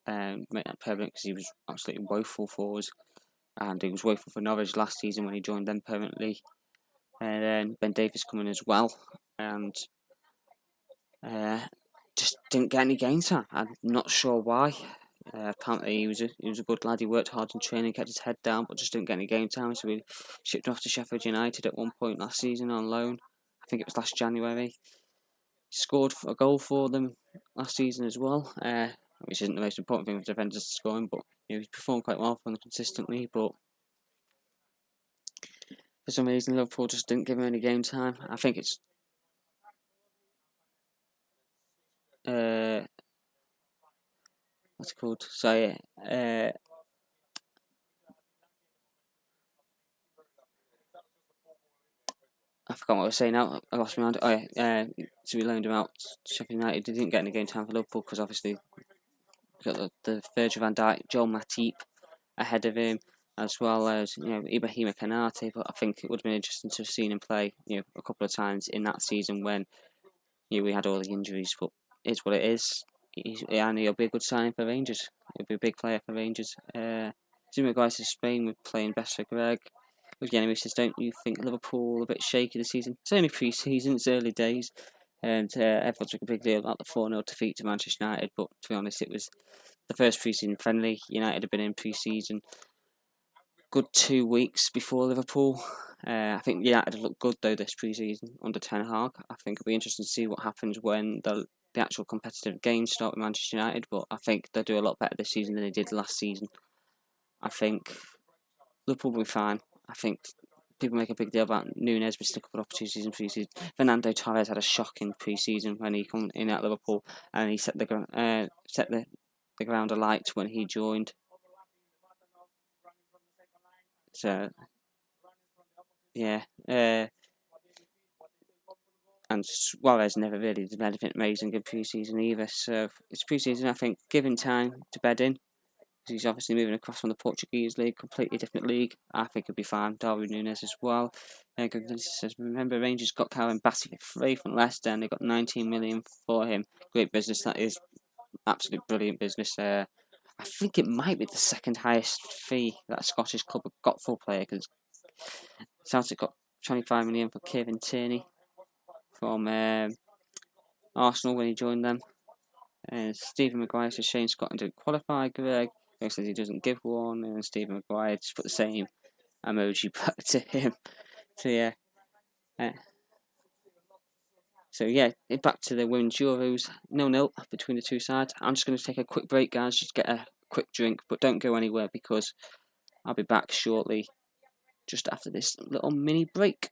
S2: make that permanent because he was absolutely woeful for us, and he was woeful for Norwich last season when he joined them permanently. And then Ben Davies coming as well, and just didn't get any game time. I'm not sure why. Apparently he was a good lad. He worked hard in training, kept his head down, but just didn't get any game time. So we shipped him off to Sheffield United at one point last season on loan. I think it was last January. Scored a goal for them last season as well, which isn't the most important thing for defenders scoring, but he performed quite well for them consistently. But for some reason, Liverpool just didn't give him any game time. I think it's what's it called? So yeah, I forgot what I was saying now. I lost my mind. So we loaned him out to Sheffield United. He didn't get any game time for Liverpool because obviously we got the Virgil van Dijk, Joel Matip ahead of him, as well as Ibrahima Kanate. But I think it would have been interesting to have seen him play a couple of times in that season when we had all the injuries. But it's what it is. And he'll be a good signing for Rangers. He'll be a big player for Rangers. Zuma Guys in Spain with playing best for Greg. Again, says, don't you think Liverpool a bit shaky this season? It's only pre-season, it's early days, and everyone took a big deal about the 4-0 defeat to Manchester United, but to be honest, it was the first pre-season friendly. United had been in pre-season good 2 weeks before Liverpool. I think United have looked good though this pre-season under Ten Hag. I think it'll be interesting to see what happens when the actual competitive games start with Manchester United, but I think they'll do a lot better this season than they did last season. I think Liverpool will be fine. I think people make a big deal about Nunes missed a couple of opportunities in pre-season. Fernando Torres had a shocking pre-season when he came in at Liverpool, and he set the ground alight when he joined. So yeah, and Suarez never really did anything amazing in pre-season either. So it's pre-season, I think, giving time to bed in. He's obviously moving across from the Portuguese league, completely different league. I think he'll be fine. Darwin Núñez as well. Says, remember, Rangers got Karen Bassey for free from Leicester, and they got 19 million for him. Great business. That is absolute brilliant business. I think it might be the second highest fee that a Scottish club have got for a player, because Celtic got 25 million for Kieran Tierney from Arsenal when he joined them. Stephen Maguire says Shane Scotland didn't qualify. Greg says he doesn't give one, and Stephen Maguire just put the same emoji back to him. So yeah. Back to the Women's Euros. 0-0 between the two sides. I'm just going to take a quick break, guys, just get a quick drink, but don't go anywhere because I'll be back shortly, just after this little mini break.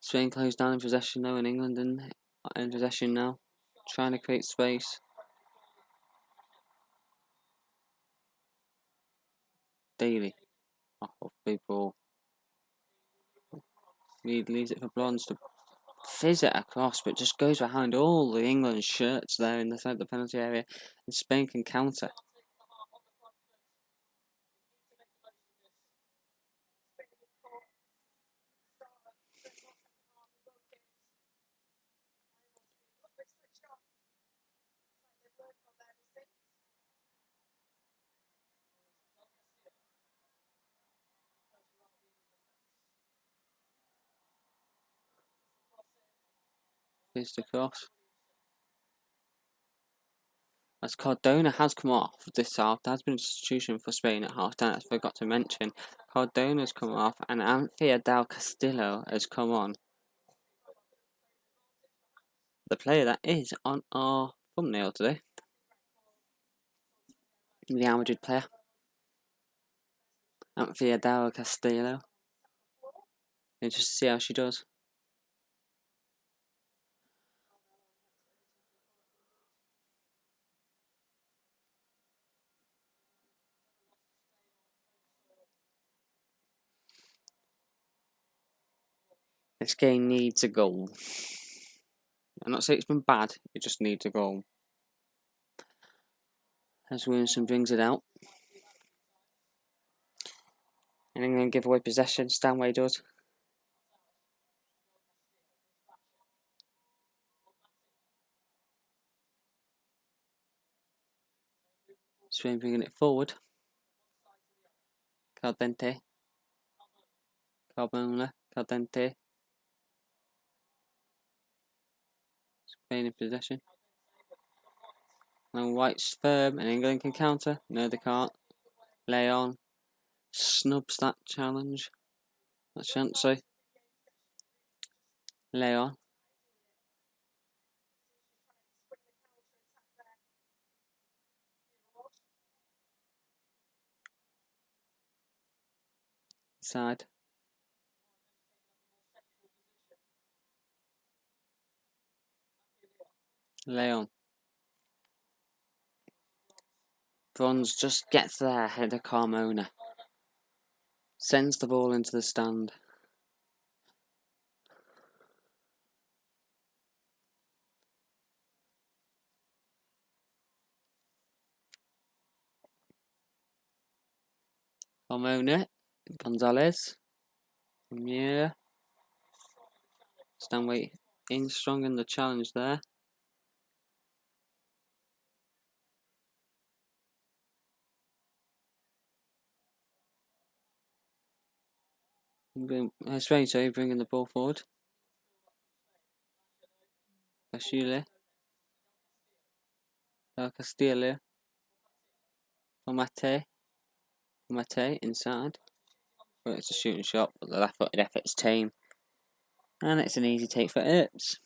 S2: Spain closed down in possession though, and England in possession now, trying to create space. Daly, off people. Leaves it for Bronze to fizz it across, but just goes behind all the England shirts there in the side of the penalty area, and Spain can counter. Fizzed across. As Cardona has come off this half, there has been a substitution for Spain at half time. I forgot to mention. Cardona's come off, and Anthea Del Castillo has come on. The player that is on our thumbnail today. The Real Madrid player. Anthea Del Castillo. Interested to see how she does. This game needs a goal. I'm not saying it's been bad, it just needs a goal. As Williamson brings it out. And England give away possession, Stanley does. Spain bringing it forward. Caldente. Carbona. Caldente. Spain in possession. And White's firm, and England can counter. No, they can't. Leon snubs that challenge. That Chancey. Leon. Side. Leon. Bronze just gets there ahead of Carmona. Sends the ball into the stand. Carmona. Gonzalez. Yeah. Stanley in strong in the challenge there. Spain, sorry, bringing the ball forward. Casule. Castillo. Tomate inside. Well, it's a shooting shot, but the left-footed effort's tame. And it's an easy take for Earps.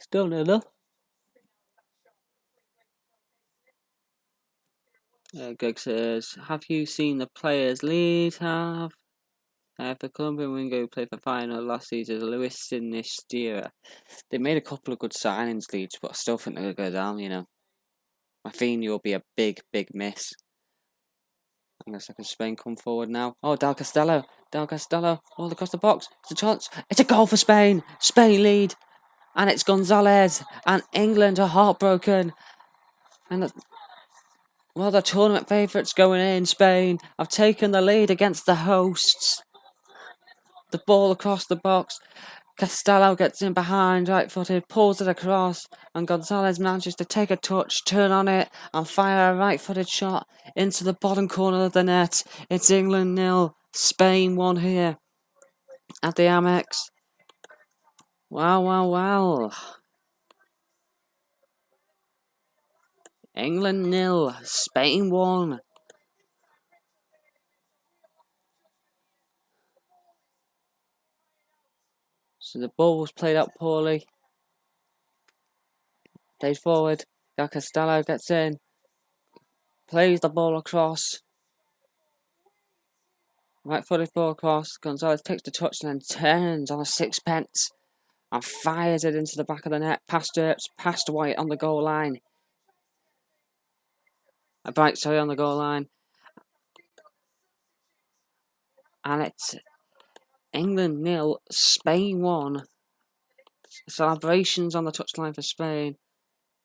S2: Still nil. Greg says, have you seen the players lead? Have the Colombian winger who played for final last season, Luis Sinisterra. They made a couple of good signings, Leeds, but I still think they're going to go down, you know. Rafinha will be a big, big miss. Unless I can Spain come forward now. Oh, Del Castillo, all across the box. It's a chance. It's a goal for Spain. Spain lead. And it's Gonzalez. And England are heartbroken. And the tournament favourites going in, Spain have taken the lead against the hosts. The ball across the box. Castillo gets in behind, right-footed, pulls it across, and Gonzalez manages to take a touch, turn on it, and fire a right-footed shot into the bottom corner of the net. It's England 0, Spain 1 here at the AMEX. Wow. England 0, Spain 1. So the ball was played out poorly. Plays forward. Del Castillo gets in. Plays the ball across. Right footed ball across. Gonzalez takes the touch and then turns on a sixpence and fires it into the back of the net. Past Earps, past White on the goal line. Bright, sorry, on the goal line. And it's England 0, Spain 1. Celebrations on the touchline for Spain.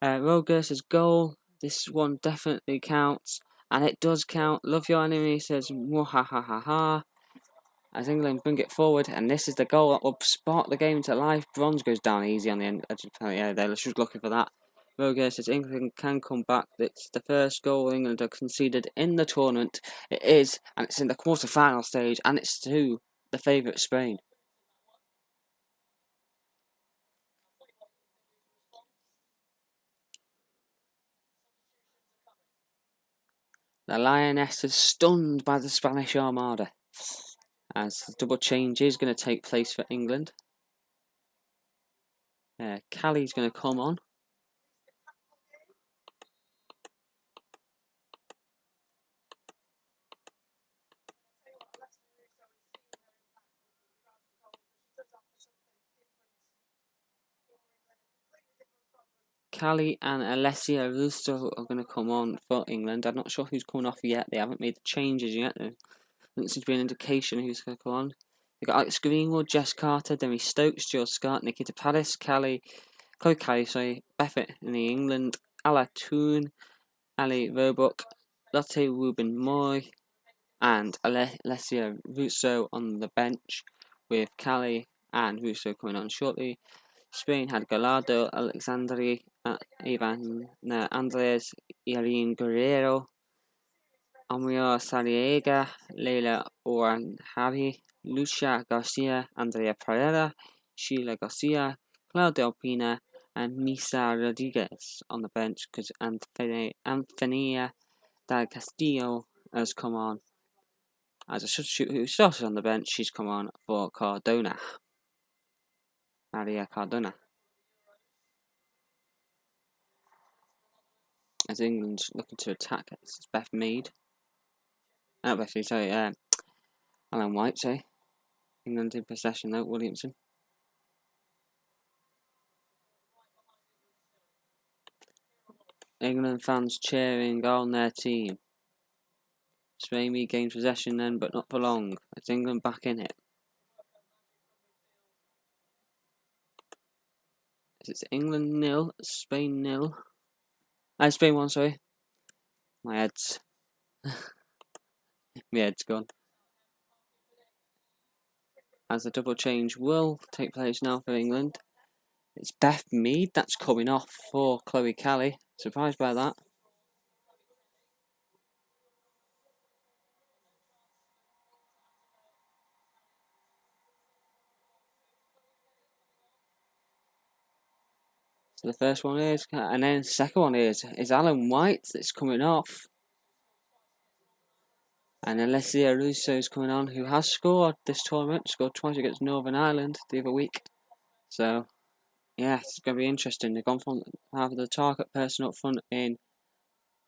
S2: Rogers' goal. This one definitely counts. And it does count. Love your enemy, says Mwahahaha. As England bring it forward, and this is the goal that will spark the game to life. Bronze goes down easy on the end. Yeah, they're just looking for that. Roger says England can come back. It's the first goal England have conceded in the tournament. It is, and it's in the quarter-final stage, and it's to the favourite Spain. The Lioness is stunned by the Spanish Armada, as the double change is going to take place for England. Callie's going to come on. Callie and Alessia Russo are going to come on for England. I'm not sure who's coming off yet. They haven't made the changes yet. There doesn't seem to be an indication who's going to come on. They've got Alex Greenwood, Jess Carter, Demi Stokes, Jill Scott, Nikita Paris, Chloe Kelly, Beffett in the England, Ala Toon, Ali Roebuck, Lotte Ruben Moy, and Alessia Russo on the bench, with Callie and Russo coming on shortly. Spain had Gallardo, Alexandri, Ivan Andres, Irene Guerrero, Amir Sariega, Leila Oranjari, Lucia Garcia, Andrea Pereira, Sheila Garcia, Claudia Alpina, and Misa Rodriguez on the bench because Antonia Del Castillo has come on as a substitute who started on the bench. She's come on for Cardona. Maria Cardona. As England's looking to attack, this is Beth Mead. Alan White, sorry. England in possession though, Williamson. England fans cheering on their team. Spain regains possession then, but not for long. It's England back in it. It's England 0, Spain 0. Spain 1, sorry. My head's gone. As the double change will take place now for England. It's Beth Mead that's coming off for Chloe Kelly. Surprised by that. So the first one is, and then the second one is Alan White that's coming off. And Alessia Russo is coming on, who has scored this tournament, scored twice against Northern Ireland the other week. So, yeah, it's going to be interesting. They've gone from having the target person up front in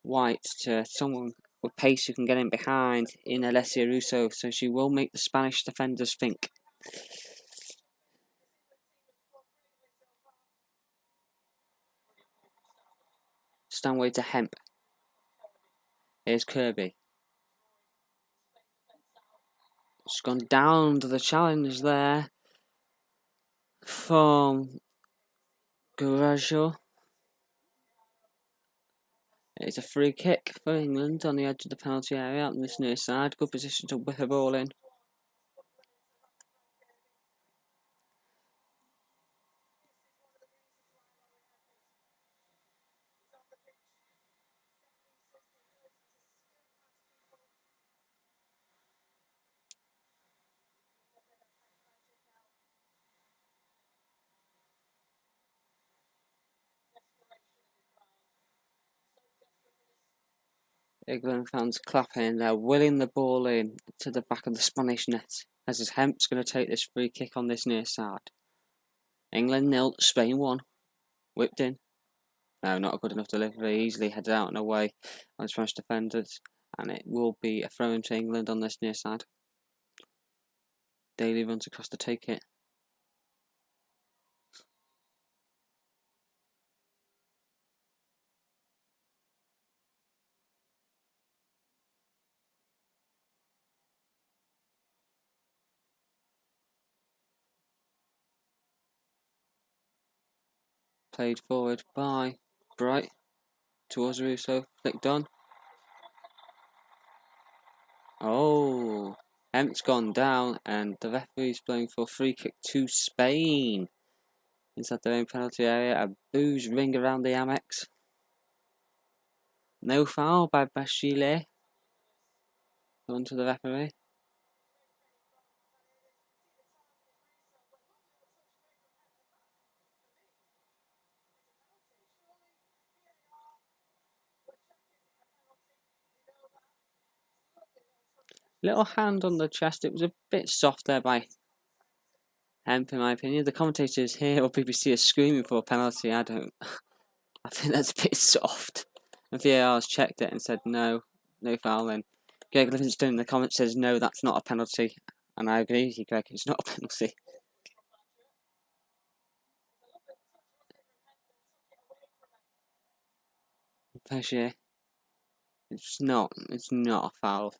S2: White to someone with pace who can get in behind in Alessia Russo. So she will make the Spanish defenders think. Stanway to Hemp. Here's Kirby. It's gone down to the challenge there from Garajo. It's a free kick for England on the edge of the penalty area on this near side. Good position to whip a ball in. England fans clapping, they're willing the ball in to the back of the Spanish net as Hemp's going to take this free kick on this near side. England 0, Spain 1. Whipped in. No, not a good enough delivery. Easily headed out and away on Spanish defenders. And it will be a throw in to England on this near side. Daly runs across to take it. Played forward by Bright towards Russo. Flicked on. Oh, Hemp's gone down, and the referee's blowing for a free kick to Spain. Inside their own penalty area, a booze ring around the AMEX. No foul by Bashile. On to the referee. Little hand on the chest. It was a bit soft there by Hemp, in my opinion. The commentators here or BBC are screaming for a penalty. I think that's a bit soft. And VAR's checked it and said no fouling. Greg Livingston in the comments says no, that's not a penalty. And I agree with you, Greg, it's not a penalty. Pesce, it's not a foul.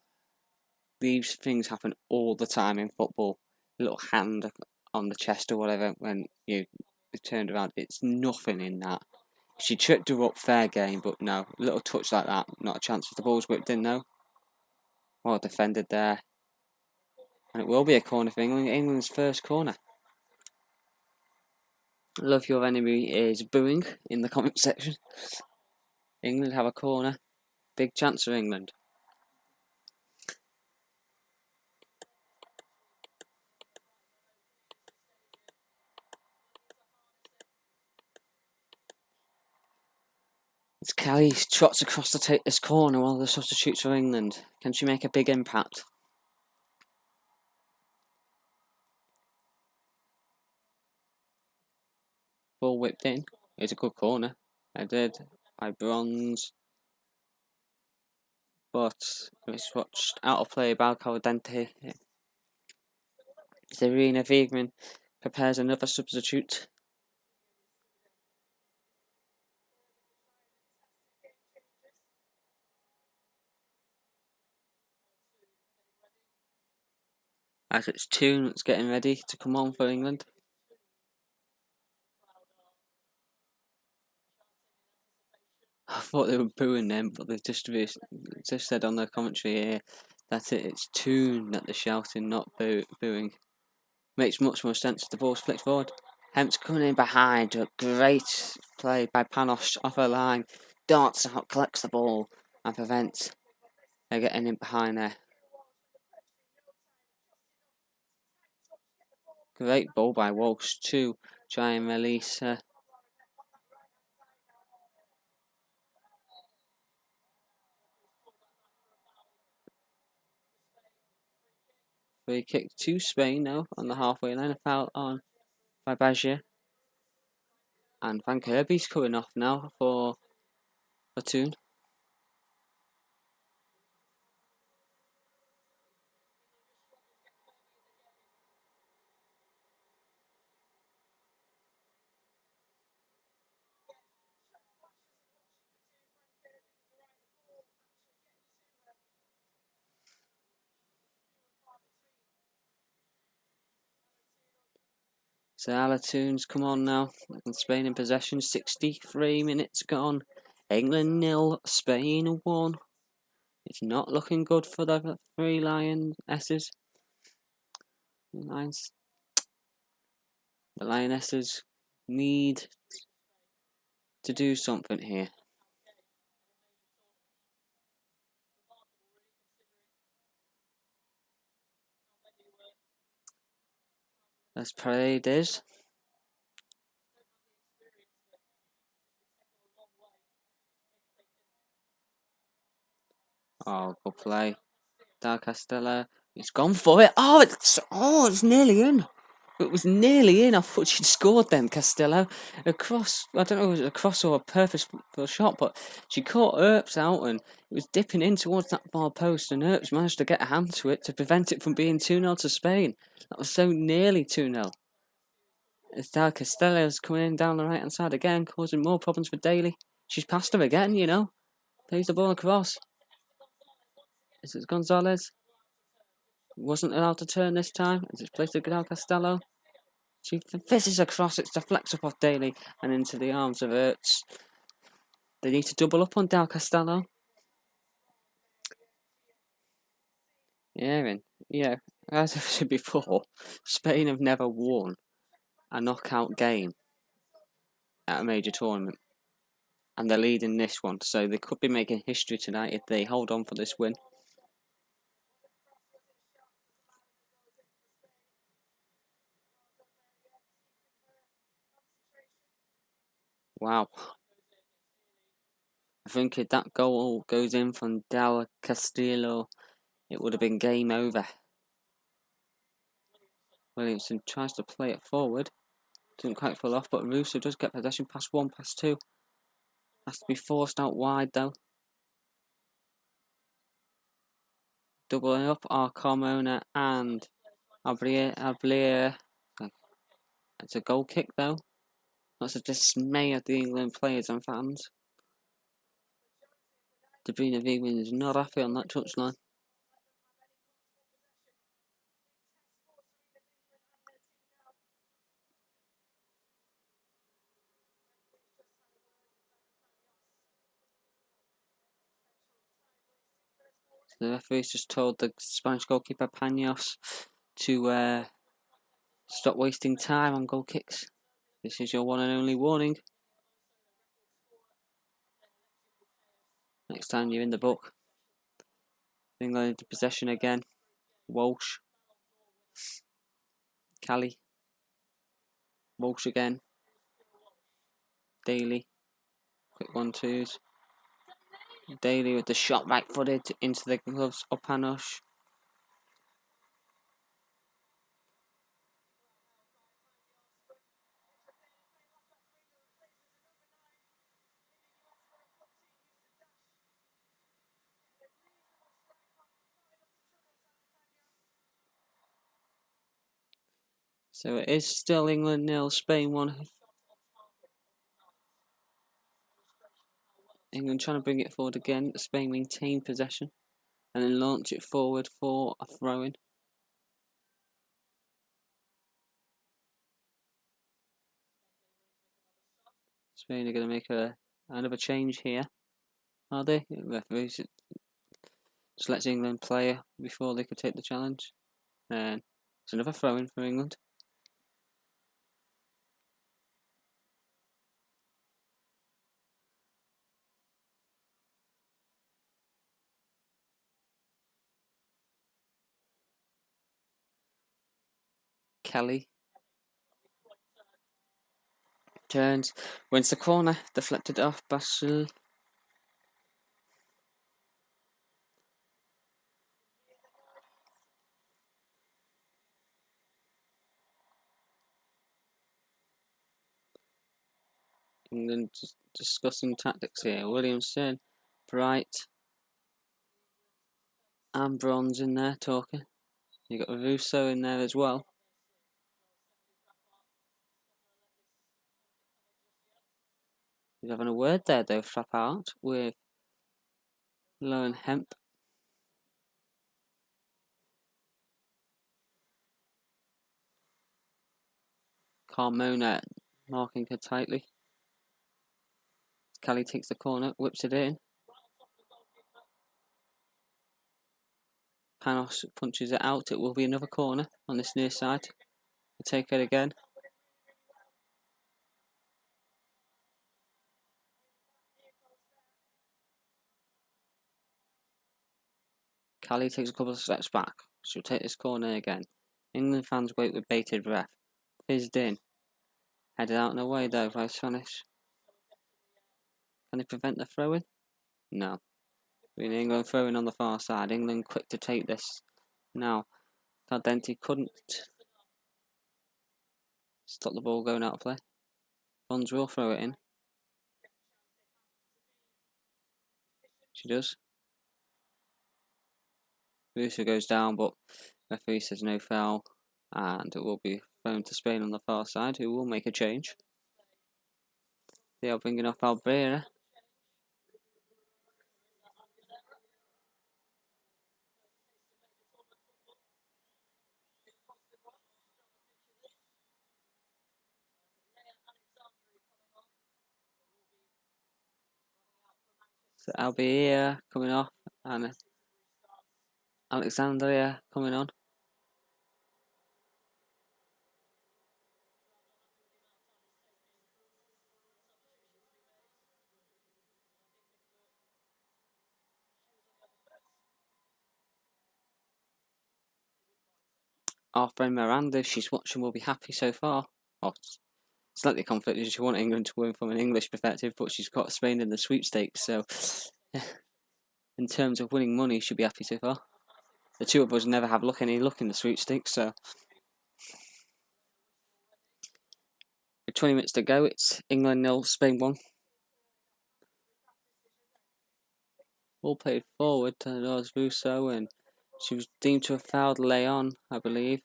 S2: These things happen all the time in football. A little hand on the chest or whatever when you turned around. It's nothing in that. She tripped her up, fair game, but no. A little touch like that, not a chance if the ball's whipped in, though. Well defended there. And it will be a corner for England. England's first corner. Love your enemy is booing in the comment section. England have a corner. Big chance for England. It's Kelly trots across to take this corner while the substitutes for England. Can she make a big impact? Ball whipped in. It's a good corner. Headed by Bronze. But it's watched out of play by Caldente. Serena Wiegman prepares another substitute. As it's Toon that's getting ready to come on for England. I thought they were booing them, but they just said on the commentary here that it's Toon that they're shouting, not booing. Makes much more sense if the ball's flicked forward. Hemp's coming in behind. A great play by Panos off her line. Darts out, collects the ball, and prevents her getting in behind there. Great ball by Walsh to try and release her. Free kick to Spain now on the halfway line. A foul on by Bajia. And Van Kirby's coming off now for Toon. So Alatoon's come on now. And Spain in possession. 63 minutes gone. England 0, Spain 1. It's not looking good for the three Lionesses. The Lionesses need to do something here. As Paredes. Oh, good play. Del Castella. He's gone for it. Oh, it's nearly in. It was nearly in. I thought she'd scored then, Costello. A cross, I don't know if it was a cross or a purposeful shot, but she caught Earps out and it was dipping in towards that far post, and Earps managed to get a hand to it to prevent it from being 2-0 to Spain. That was so nearly 2-0. Estelle Costello's coming in down the right hand side again, causing more problems for Daly. She's passed her again, you know. Plays the ball across. Is it Gonzalez? Wasn't allowed to turn this time. It's placed to Del Costello. She fizzes across, it deflects up off Daly and into the arms of Ertz. They need to double up on Del Costello. Yeah, as I've said before, Spain have never won a knockout game at a major tournament. And they're leading this one, so they could be making history tonight if they hold on for this win. Wow. I think if that goal goes in from Del Castillo, it would have been game over. Williamson tries to play it forward. Doesn't quite pull off, but Russo does get possession past 1, past 2. Has to be forced out wide though. Doubling up are Carmona and Ablier. It's a goal kick though. That's a dismay of the England players and fans. Sabrina Vegan is not happy on that touchline. The referee's just told the Spanish goalkeeper Panos to stop wasting time on goal kicks. This is your one and only warning. Next time you're in the book. England into possession again. Walsh. Kelly. Walsh again. Daly. Quick 1-2s. Daly with the shot right footed into the gloves of Panos. So it is still England 0, Spain 1. England trying to bring it forward again. Spain maintain possession and then launch it forward for a throw-in. Spain are going to make another change here. Are they? The referee just lets England play before they could take the challenge. And it's another throw-in for England. Kelly turns, wins the corner, deflected off Basil. England discussing tactics here. Williamson, Bright, and Bronze in there talking. You got Russo in there as well. He's having a word there though, Frappart, with Lowen Hemp. Carmona marking her tightly. Kelly takes the corner, whips it in. Panos punches it out. It will be another corner on this near side. We'll take it again. Kelly takes a couple of steps back. She'll take this corner again. England fans wait with bated breath. Fizzed in. Headed out and away though by Spanish. Can they prevent the throw-in? No. England throwing on the far side. England quick to take this. Now, Caldenti couldn't. Stop the ball going out of play. Bonds will throw it in. She does. Russo goes down, but referee says no foul, and it will be thrown to Spain on the far side, who will make a change. They are bringing off Albeira. So Albeira coming off, and Alexandria coming on. Our friend Miranda, if she's watching, will be happy so far. Oh, slightly conflicted. She wants England to win from an English perspective, but she's got Spain in the sweepstakes, so in terms of winning money, she'll be happy so far. The two of us never have any luck in the sweepstakes, so with 20 minutes to go, it's England 0, Spain 1. Ball played forward towards Russo, and she was deemed to have fouled Leon, I believe.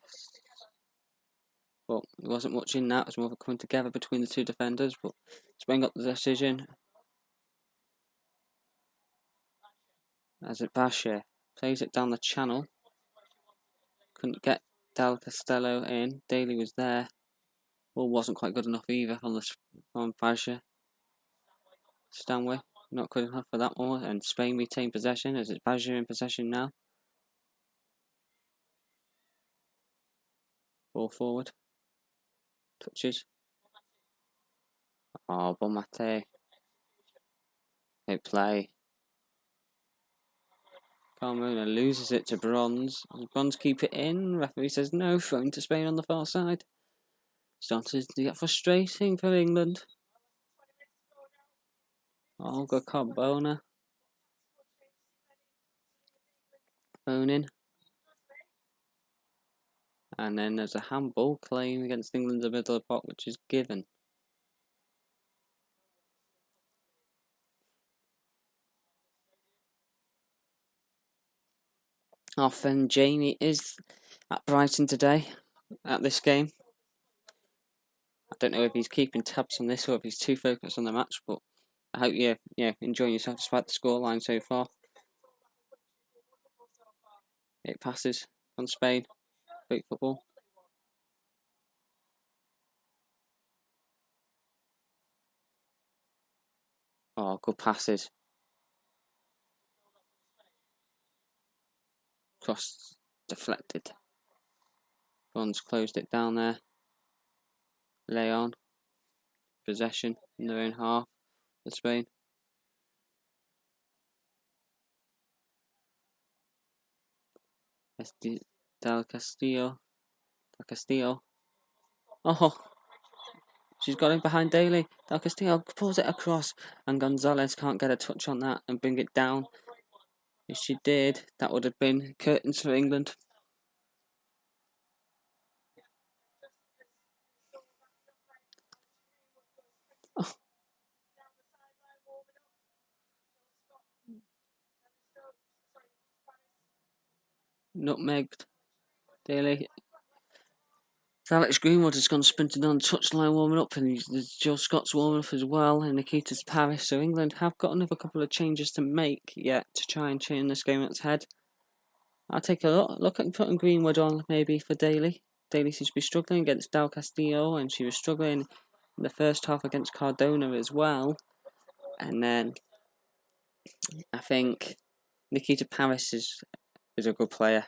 S2: But there wasn't much in that. It was more of a coming together between the two defenders, but Spain got the decision. As it Bashir plays it down the channel. Couldn't get Del Castello in. Daly was there. Ball wasn't quite good enough either from Bashir. Stanley not good enough for that one, and Spain retain possession as it's Bashir in possession now. Ball forward. Touches. Oh, Bonmate. They play. Carmona loses it to Bronze. Does Bronze keep it in? Referee says no, thrown to Spain on the far side. Starting to get frustrating for England. Olga Carbona. Bonin. And then there's a handball claim against England in the middle of the pot, which is given. Our friend Jamie is at Brighton today at this game. I don't know if he's keeping tabs on this or if he's too focused on the match, but I hope you're enjoying yourself despite the scoreline so far. It passes on Spain. Great football. Oh, good passes. Cross deflected. Bronze closed it down there. Leon. Possession in their own half for Spain. Del Castillo. Oh, she's got it behind Daly. Del Castillo pulls it across, and Gonzalez can't get a touch on that and bring it down. If she did, that would have been curtains for England. Oh. Nutmegged. Daly. Alex Greenwood has gone sprinting on touchline warming up, and Joe Scott's warming up as well, and Nikita's Paris. So England have got another couple of changes to make yet to try and change this game on its head. I'll take a look at putting Greenwood on maybe for Daly. Daly seems to be struggling against Del Castillo, and she was struggling in the first half against Cardona as well. And then I think Nikita Paris is a good player.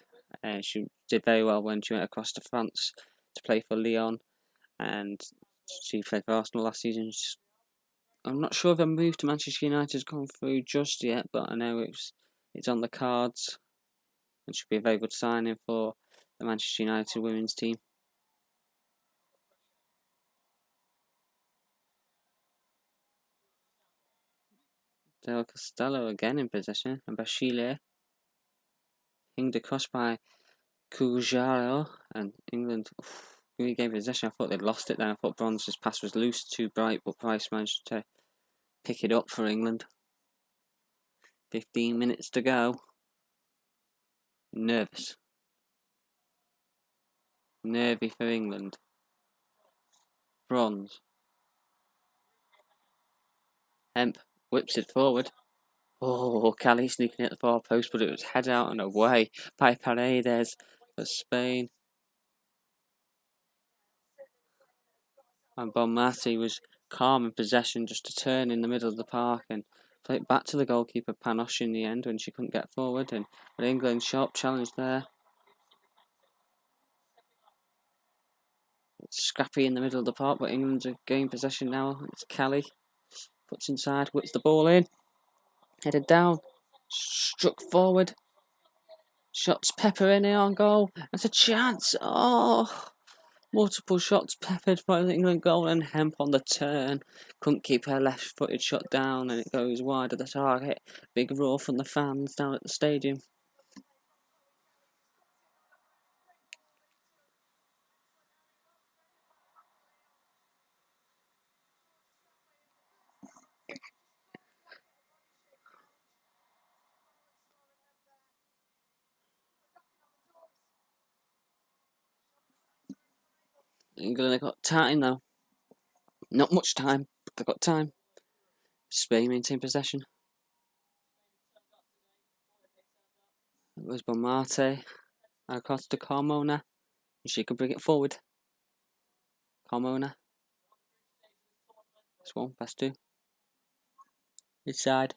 S2: She did very well when she went across to France to play for Lyon, and she played for Arsenal last season. I'm not sure if a move to Manchester United has gone through just yet, but I know it's on the cards, and should be a very good signing for the Manchester United women's team. Del Castello again in possession, and Bashile pinged across by Cujaro, and England regained possession. I thought they'd lost it then. I thought Bronze's pass was loose to Bright, but Price managed to pick it up for England. 15 minutes to go. Nervous. Nervy for England. Bronze. Hemp whips it forward. Oh, Kelly sneaking at the far post, but it was head out and away by Paredes for Spain. And Bonmati was calm in possession, just to turn in the middle of the park and play it back to the goalkeeper Panoche in the end when she couldn't get forward. But England sharp challenge there. It's scrappy in the middle of the park, but England's gained possession now. It's Kelly. Puts inside, whips the ball in. Headed down. Struck forward. Shots pepper in here on goal. That's a chance. Oh! Multiple shots peppered by the England goal, and Hemp on the turn. Couldn't keep her left-footed shot down, and it goes wide of the target. Big roar from the fans down at the stadium. England have got time though. Not much time, but they've got time. Spain maintain possession. It was Bonmati. Across to Carmona. She could bring it forward. Carmona. This one, best two. Inside.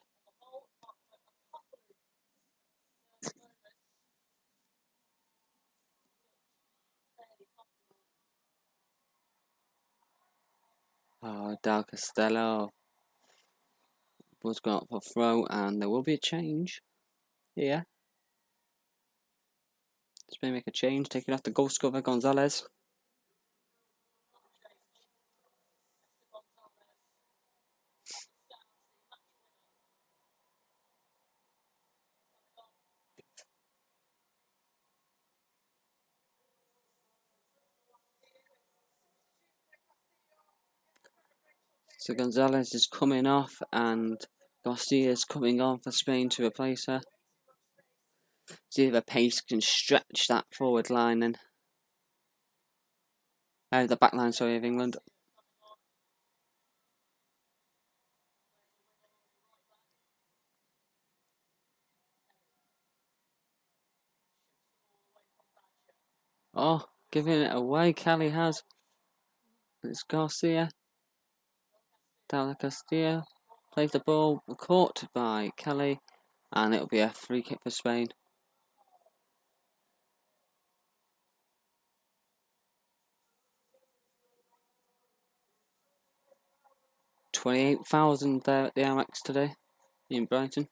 S2: Oh, Del Castello was going up for throw, and there will be a change here. Spain make a change, taking off the goal scorer Gonzalez. So Gonzalez is coming off, and Garcia is coming on for Spain to replace her. See if the pace can stretch that forward line and the back line, sorry, of England. Oh, giving it away, Kelly has. It's Garcia. Del Castillo plays the ball, caught by Kelly, and it'll be a free kick for Spain. $28,000 there at the AMEX today in Brighton.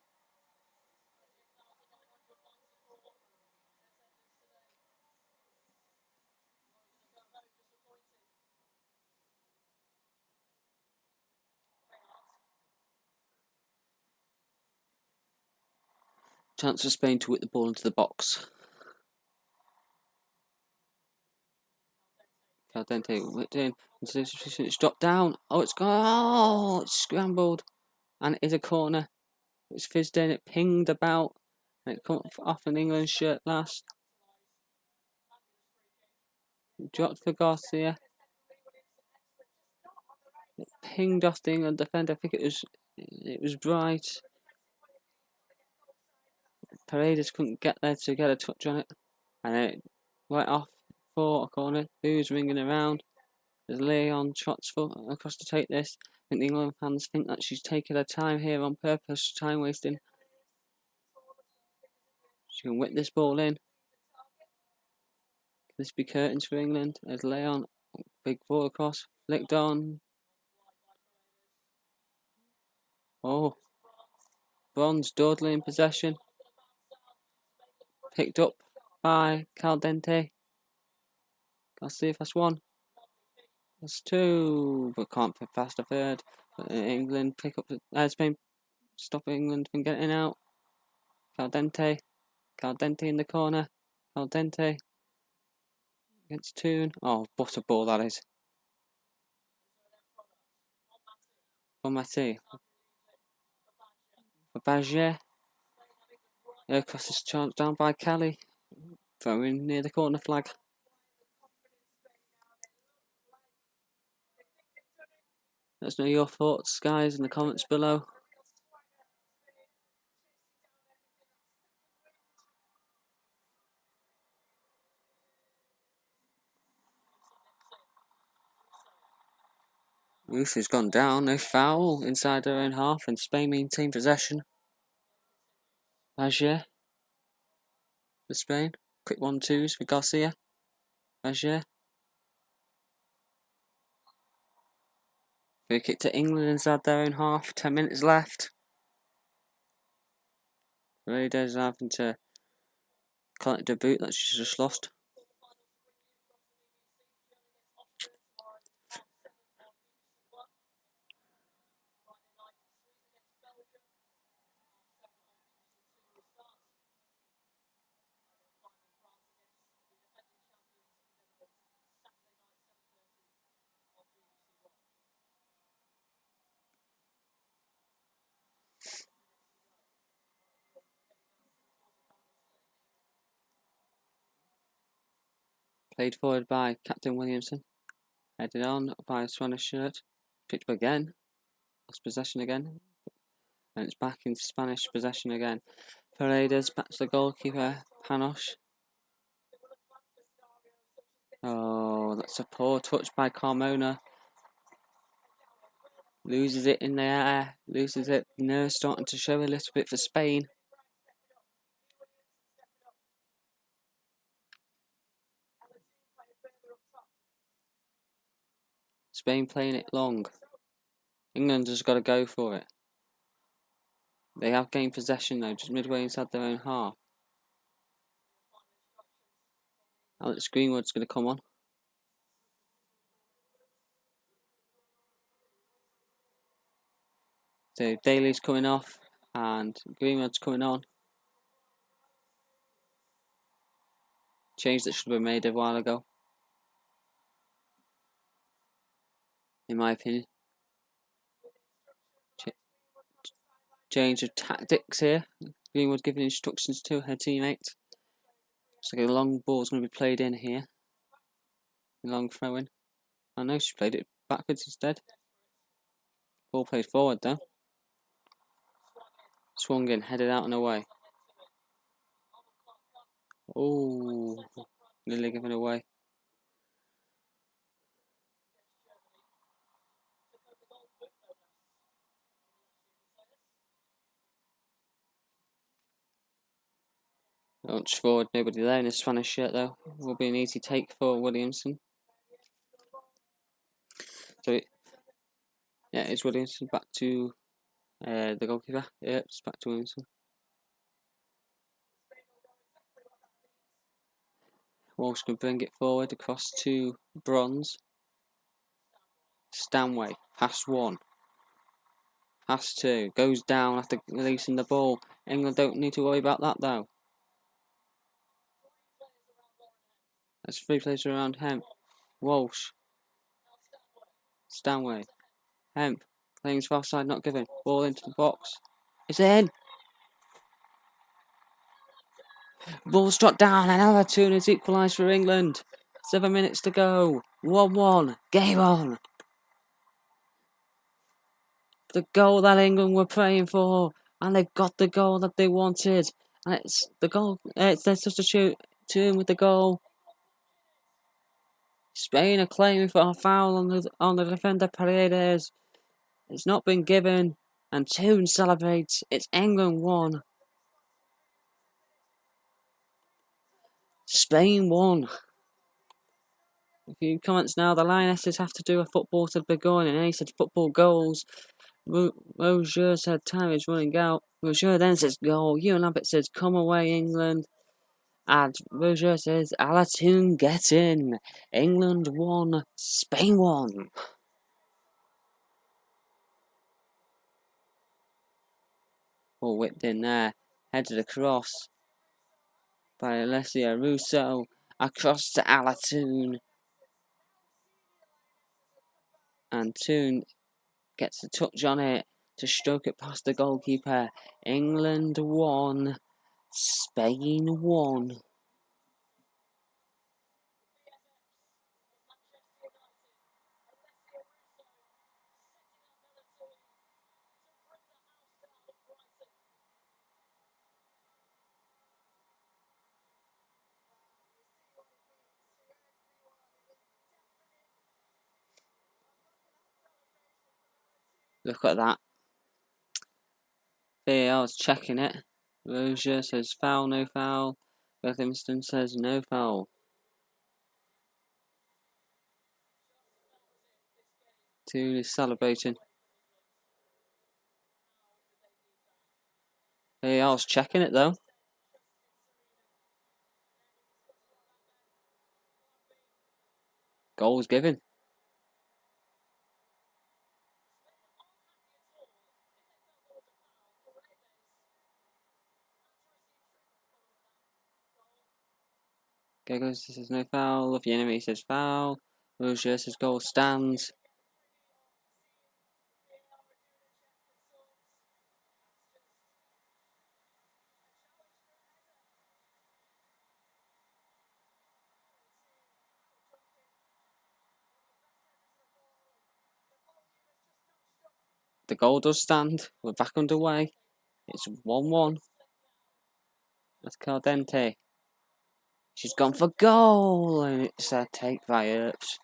S2: Chance for Spain to whip the ball into the box. Caldente whipped in. It's dropped down. Oh, it's gone. Oh, it's scrambled. And it is a corner. It's fizzed in. It pinged about. And it come off an England shirt last. Dropped for Garcia. It pinged off the England defender. I think it was Bright. Paredes couldn't get there to get a touch on it. And it went off for a corner. Who's ringing around? There's Leon trots across to take this. I think the England fans think that she's taking her time here on purpose, time wasting. She can whip this ball in. Can this be curtains for England? There's Leon, big ball across, flicked on. Oh, Bronze dawdling in possession. Picked up by Caldente. Let's see if that's one. That's two, but can't put past a third. But England pick up Spain, stop England from getting out. Caldente in the corner. Caldente against Toon. Oh, butter ball that is. For Matty. For Bagier. Air crosses chance down by Kelly. Throwing near the corner flag. Let us know your thoughts, guys, in the comments below. Ruth has gone down, no foul inside their own half, and Spain maintain possession. Bagier for Spain. Quick 1-2s for Garcia. Bagier. Free kick to England inside their own half. 10 minutes left. Paredes having to collect a boot that she's just lost. Played forward by Captain Williamson. Headed on by a Spanish shirt. Picked up again. Lost possession again. And it's back in Spanish possession again. Paredes back to the goalkeeper, Panos. Oh, that's a poor touch by Carmona. Loses it in the air. Loses it. Nerves starting to show a little bit for Spain. Spain playing it long. England has got to go for it. They have gained possession though, just midway inside their own half. Alex Greenwood's going to come on. So Daly's coming off and Greenwood's coming on. Change that should have been made a while ago, in my opinion. Change of tactics here. Greenwood giving instructions to her teammates. Looks like a long ball's going to be played in here. A long throw in. I know she played it backwards instead. Ball played forward though. Swung in, headed out and away. Oh, nearly given away. Launch forward, nobody there in a Spanish shirt though. Will be an easy take for Williamson. So it's Williamson back to the goalkeeper. Yep, it's back to Williamson. Walsh can bring it forward across to Bronze. Stanway, pass 1. Pass 2, goes down after releasing the ball. England don't need to worry about that though. There's 3 players around Hemp. Walsh. Stanway. Hemp. Playing far side, not given. Ball into the box. It's in! Ball struck down, another 2 and it's equalised for England. 7 minutes to go. 1-1. Game on. The goal that England were praying for. And they've got the goal that they wanted. And it's the goal. It's their substitute. Toon with the goal. Spain are claiming for a foul on the defender Paredes. It's not been given. And Toon celebrates. It's England 1. Spain 1. A few comments now. The Lionesses have to do a football to Burgoyne, and he said football goals. Roger said time is running out. Roger then says goal. Ewan Lambert says come away England. And Roger says Alatoon get in. England 1, Spain 1. Ball whipped in there. Headed across by Alessia Russo. across to Alatoon. And Toon gets the touch on it to stroke it past the goalkeeper. England 1, Spain 1. Look at that. VAR's checking it. Rozier says foul, no foul. Livingston says no foul. Toon is celebrating. VAR's checking it though. Goal was given. Gegos says no foul. If the enemy says foul. Rozier says goal stands. The goal does stand. We're back underway. It's 1-1. That's Caldente. She's gone for goal, and it's a take by Earps.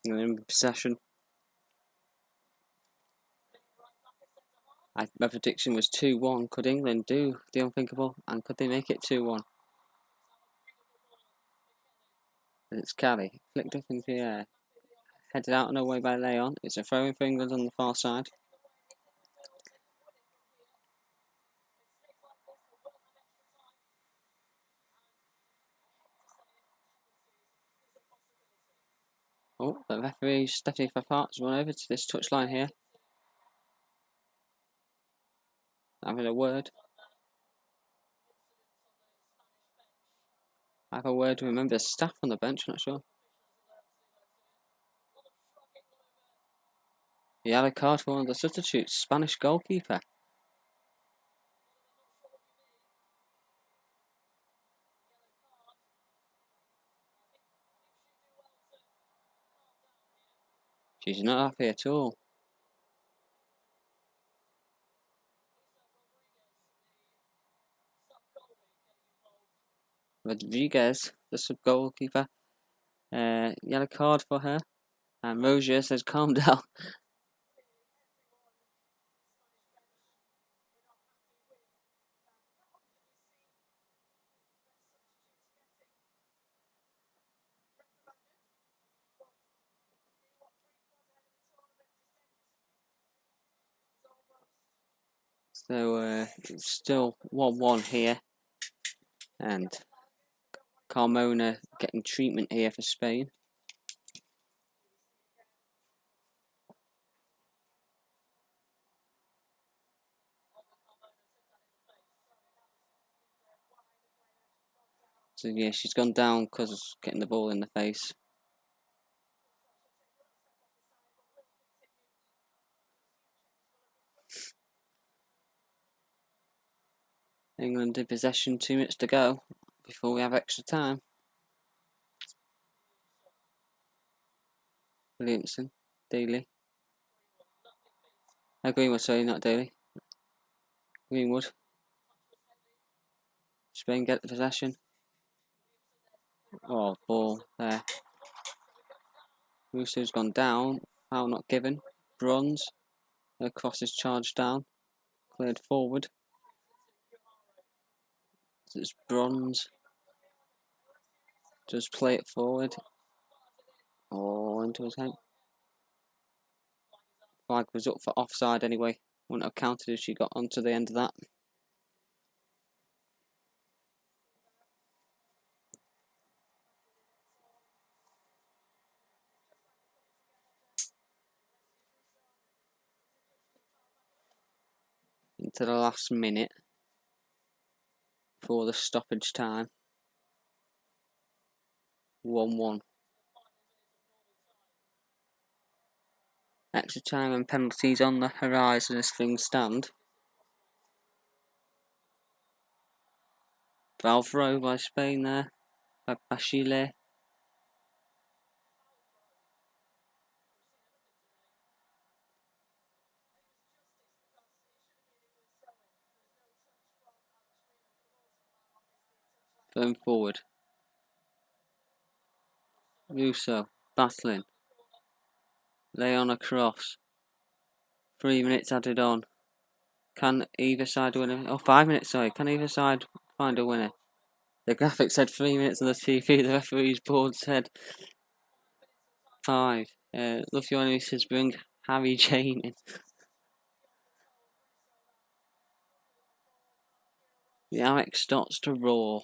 S2: In possession. My prediction was 2-1. Could England do the unthinkable, and could they make it 2-1? It's Kelly, flicked up into the air, headed out and away by Leon. It's a throw-in for England on the far side. Oh, the referee Stephanie Fafard's run over to this touchline here. Having a word. I have a word with a member of staff on the bench, I'm not sure. The yellow card for one of the substitutes, Spanish goalkeeper. She's not happy at all. Rodriguez, the sub-goalkeeper. Yellow card for her. And Rozier says, calm down. So, it's still 1-1 here. And Carmona getting treatment here for Spain. So yeah, she's gone down because of getting the ball in the face. England in possession, 2 minutes to go before we have extra time. Williamson, Daly. Greenwood, sorry, not Daly. Greenwood. Spain get the possession. Oh, ball there. Russo's gone down. Foul not given. Bronze. The cross is charged down. Cleared forward. It's Bronze. Just play it forward. Oh, into his head. Flag was up for offside anyway. Wouldn't have counted if she got onto the end of that. into the last minute for the stoppage time. 1-1. Extra time and penalties on the horizon as things stand. Foul throw by Spain there, by Bashile. Going forward. Russo, battling. Lay on across. 3 minutes added on. Can either side win it? Oh, 5 minutes, sorry. Can either side find a winner? The graphic said 3 minutes on the TV. The referee's board said 5. Love Your Enemy says bring Harry Jane in. The AMEX starts to roar.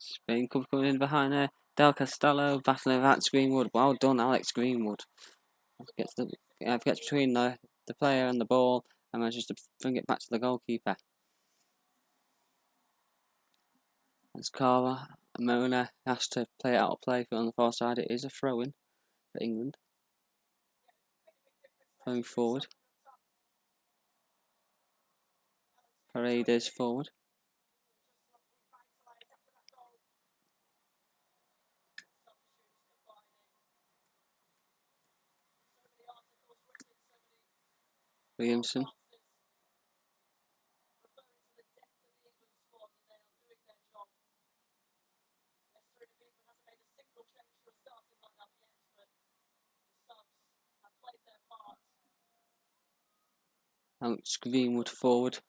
S2: Spain coming in behind there. Del Castello battling with Alex Greenwood. Well done, Alex Greenwood. Gets between the player and the ball and manages to bring it back to the goalkeeper. As Carver and Mona has to play it out of play on the far side. It is a throw-in for England. Going forward. Paredes forward. Williamson. Alex Greenwood forward.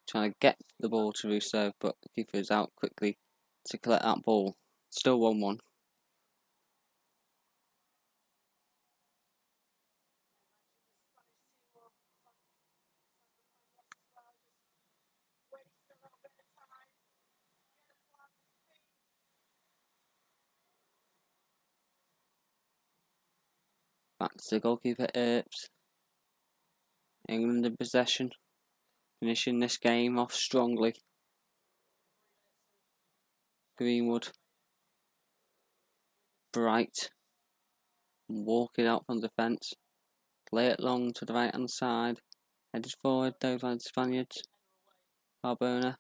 S2: Trying to get the ball to Russo, but the keeper is out quickly to collect that ball. Still 1-1. Back to the goalkeeper, Earps. England in possession. Finishing this game off strongly. Greenwood. Bright. Walk it out from defence. Play it long to the right hand side. Headed forward though by the Spaniards. Carbona.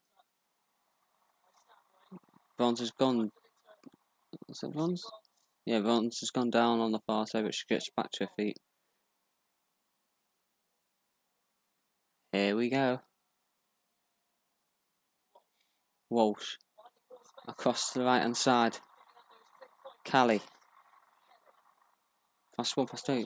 S2: Bronze has gone. Is it Bronze? Yeah, Bronze has gone down on the far side, but she gets back to her feet. Here we go. Walsh. Across to the right hand side. Cali. Pass 1, pass 2.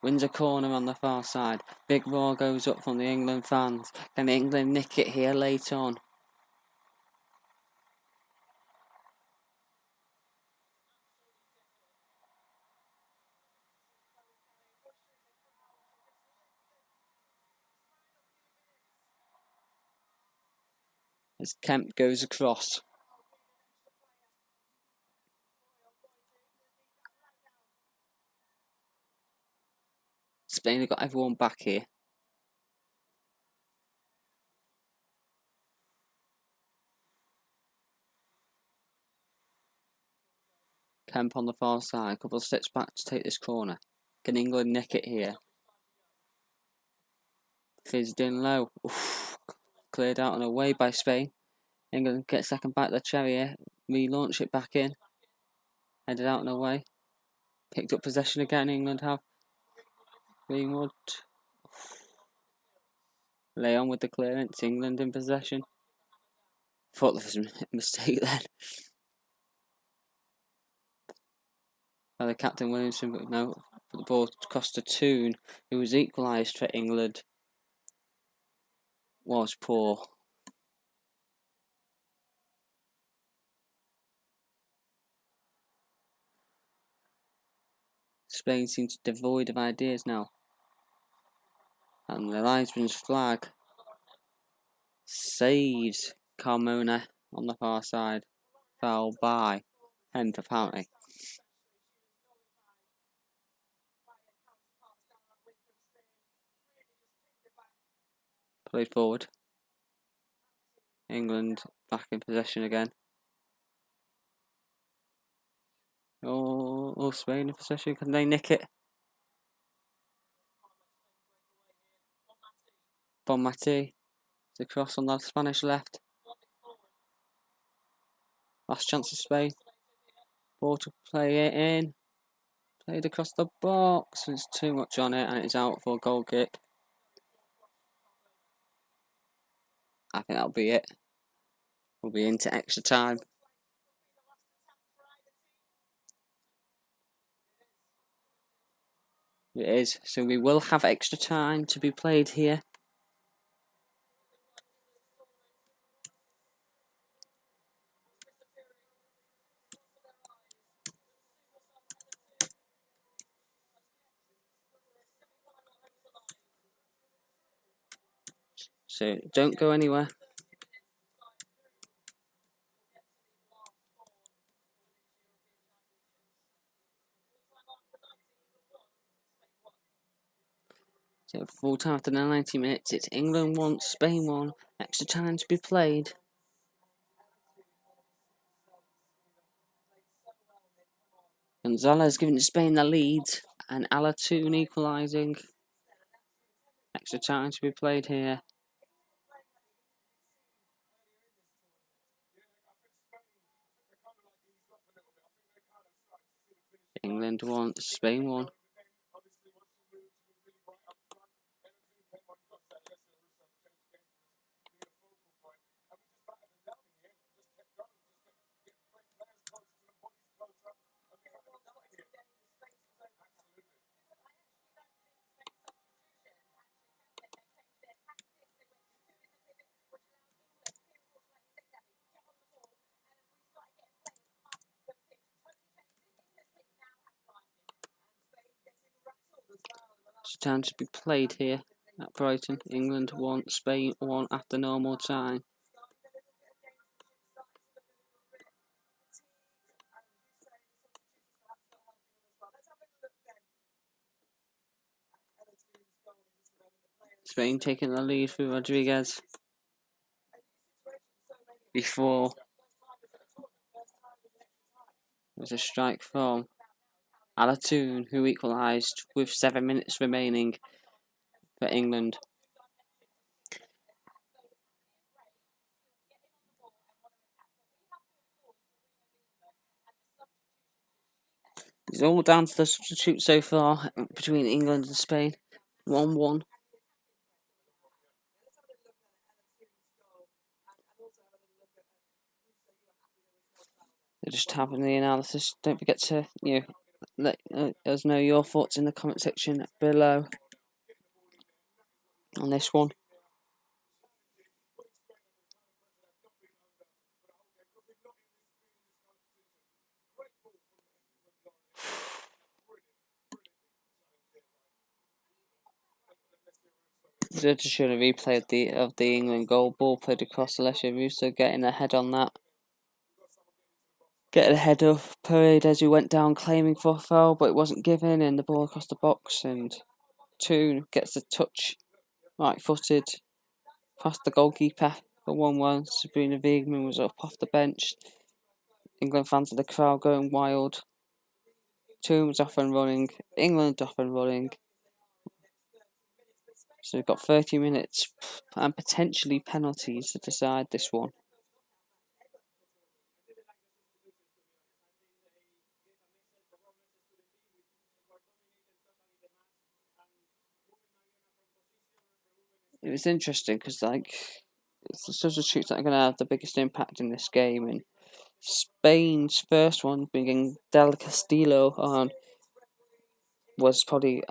S2: Wins a corner on the far side. Big roar goes up from the England fans. Can England nick it here late on? As Kemp goes across. Spain have got everyone back here. Kemp on the far side. A couple of steps back to take this corner. Can England nick it here? Fizzed in low. Oof. Cleared out and away by Spain. England get second back the cherry here. Relaunch it back in. Headed out and away. Picked up possession again. England have. Greenwood. Lay on with the clearance. England in possession. Thought there was a mistake then. By the captain Williamson, but no. The ball cost to Toon, who was equalised for England. Was poor. Spain seems devoid of ideas now. And the linesman's flag saves Carmona on the far side. Foul by Hemp apparently. Played forward. England back in possession again. Oh, Spain in possession. Can they nick it? Bonmati. The cross on the Spanish left. Last chance of Spain. Ball to play it in. Played across the box. There's too much on it and it's out for a goal kick. I think that'll be it. We'll be into extra time. It is. So we will have extra time to be played here. So don't go anywhere. So full time after the 90 minutes, it's England 1, Spain 1, extra time to be played. Gonzalez giving Spain the lead, and Alatoon equalising. Extra time to be played here. England 1, Spain 1. Time to be played here at Brighton. England 1, Spain 1 after normal time. Spain taking the lead through Rodriguez before there's a strike from Alatoon, who equalised with 7 minutes remaining for England. It's all down to the substitute so far between England and Spain. 1-1. They're just having the analysis. Don't forget to, let us know your thoughts in the comment section below on this one. Just showing a replay of the England goal. Ball played across Alessio Russo, getting ahead on that. Getting ahead of Paredes, who went down claiming for a foul, but it wasn't given, and the ball across the box, and Toon gets the touch, right-footed, past the goalkeeper for 1-1. Sabrina Wiegman was up off the bench. England fans of the crowd going wild. Toon was off and running. England off and running. So we've got 30 minutes and potentially penalties to decide this one. It was interesting because, it's the substitutes that are going to have the biggest impact in this game. And Spain's first one, bringing Del Castillo on, was probably,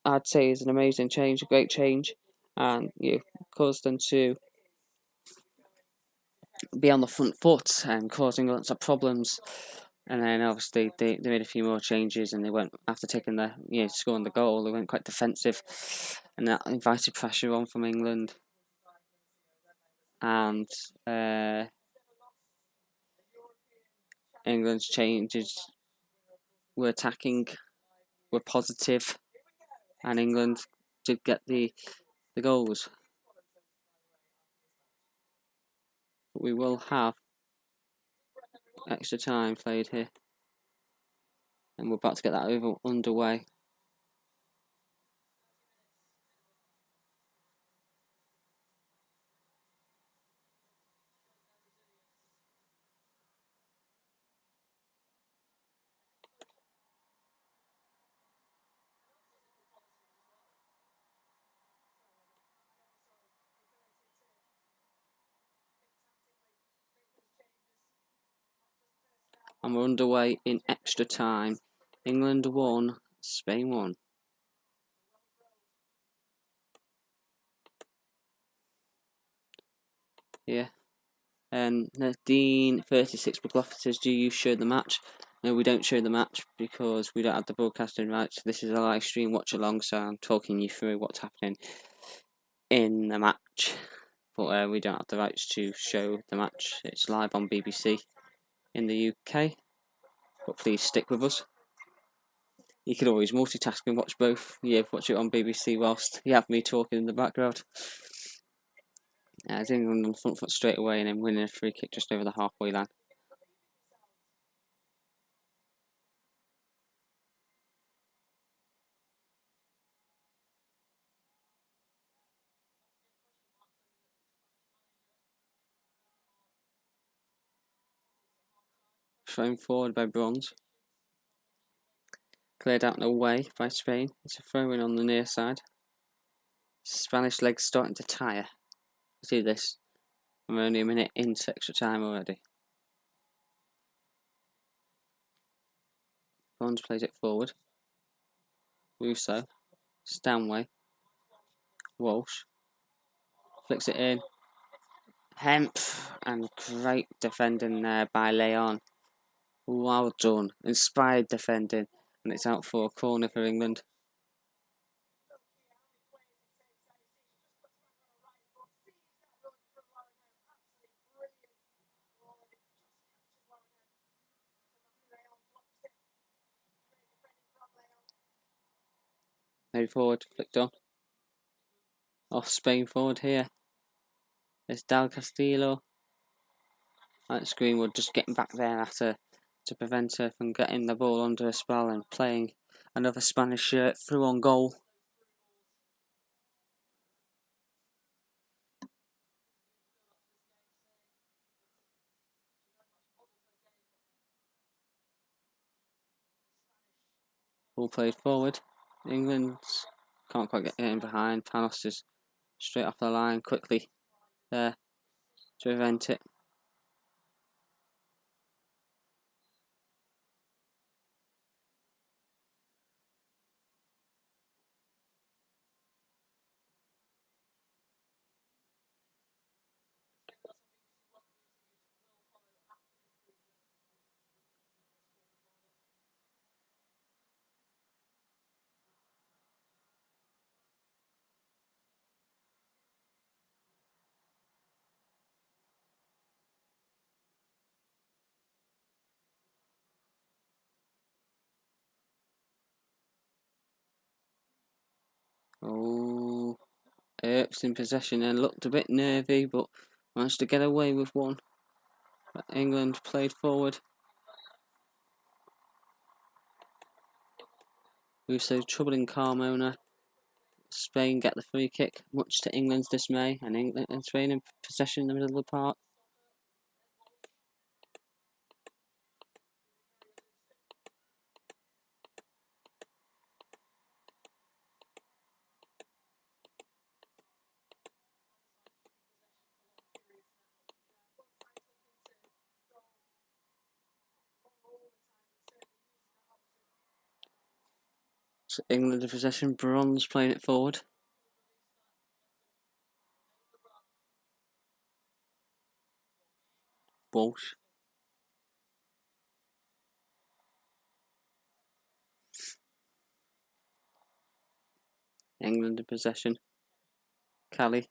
S2: I'd say, is an amazing change, a great change, and caused them to be on the front foot and causing lots of problems. And then obviously they made a few more changes, and they went, after taking scoring the goal, they went quite defensive, and that invited pressure on from England. and England's changes were attacking, were positive, and England did get the goals. But we will have extra time played here, and we're about to get that underway. And we're underway in extra time. England 1, Spain 1. Yeah. Dean 36 McLaughlin says, do you show the match? No, we don't show the match because we don't have the broadcasting rights. This is a live stream watch along, so I'm talking you through what's happening in the match. But we don't have the rights to show the match. It's live on BBC in the UK. But please stick with us. You can always multitask and watch both. Yeah, watch it on BBC whilst you have me talking in the background. As England on the front foot straight away and then winning a free kick just over the halfway line. Thrown forward by Bronze. Cleared out and away by Spain. It's a throw in on the near side. Spanish legs starting to tire. See this? I'm only a minute into extra time already. Bronze plays it forward. Russo. Stanley. Walsh. Flicks it in. Hemp. And great defending there by Leon. Well done. Inspired defending. And it's out for a corner for England. Maybe forward, flicked on. Off Spain forward here. There's Del Castillo. That's Greenwood just getting back there after to prevent her from getting the ball under a spell and playing another Spanish shirt through on goal. Ball played forward. England can't quite get in behind. Panos is straight off the line quickly there to prevent it. Oh, Earps in possession and looked a bit nervy, but managed to get away with one. But England played forward. Russo troubling Carmona. Spain get the free kick, much to England's dismay, and England and Spain in possession in the middle of the park. So England in possession, Bronze playing it forward. Walsh. England in possession. Kelly.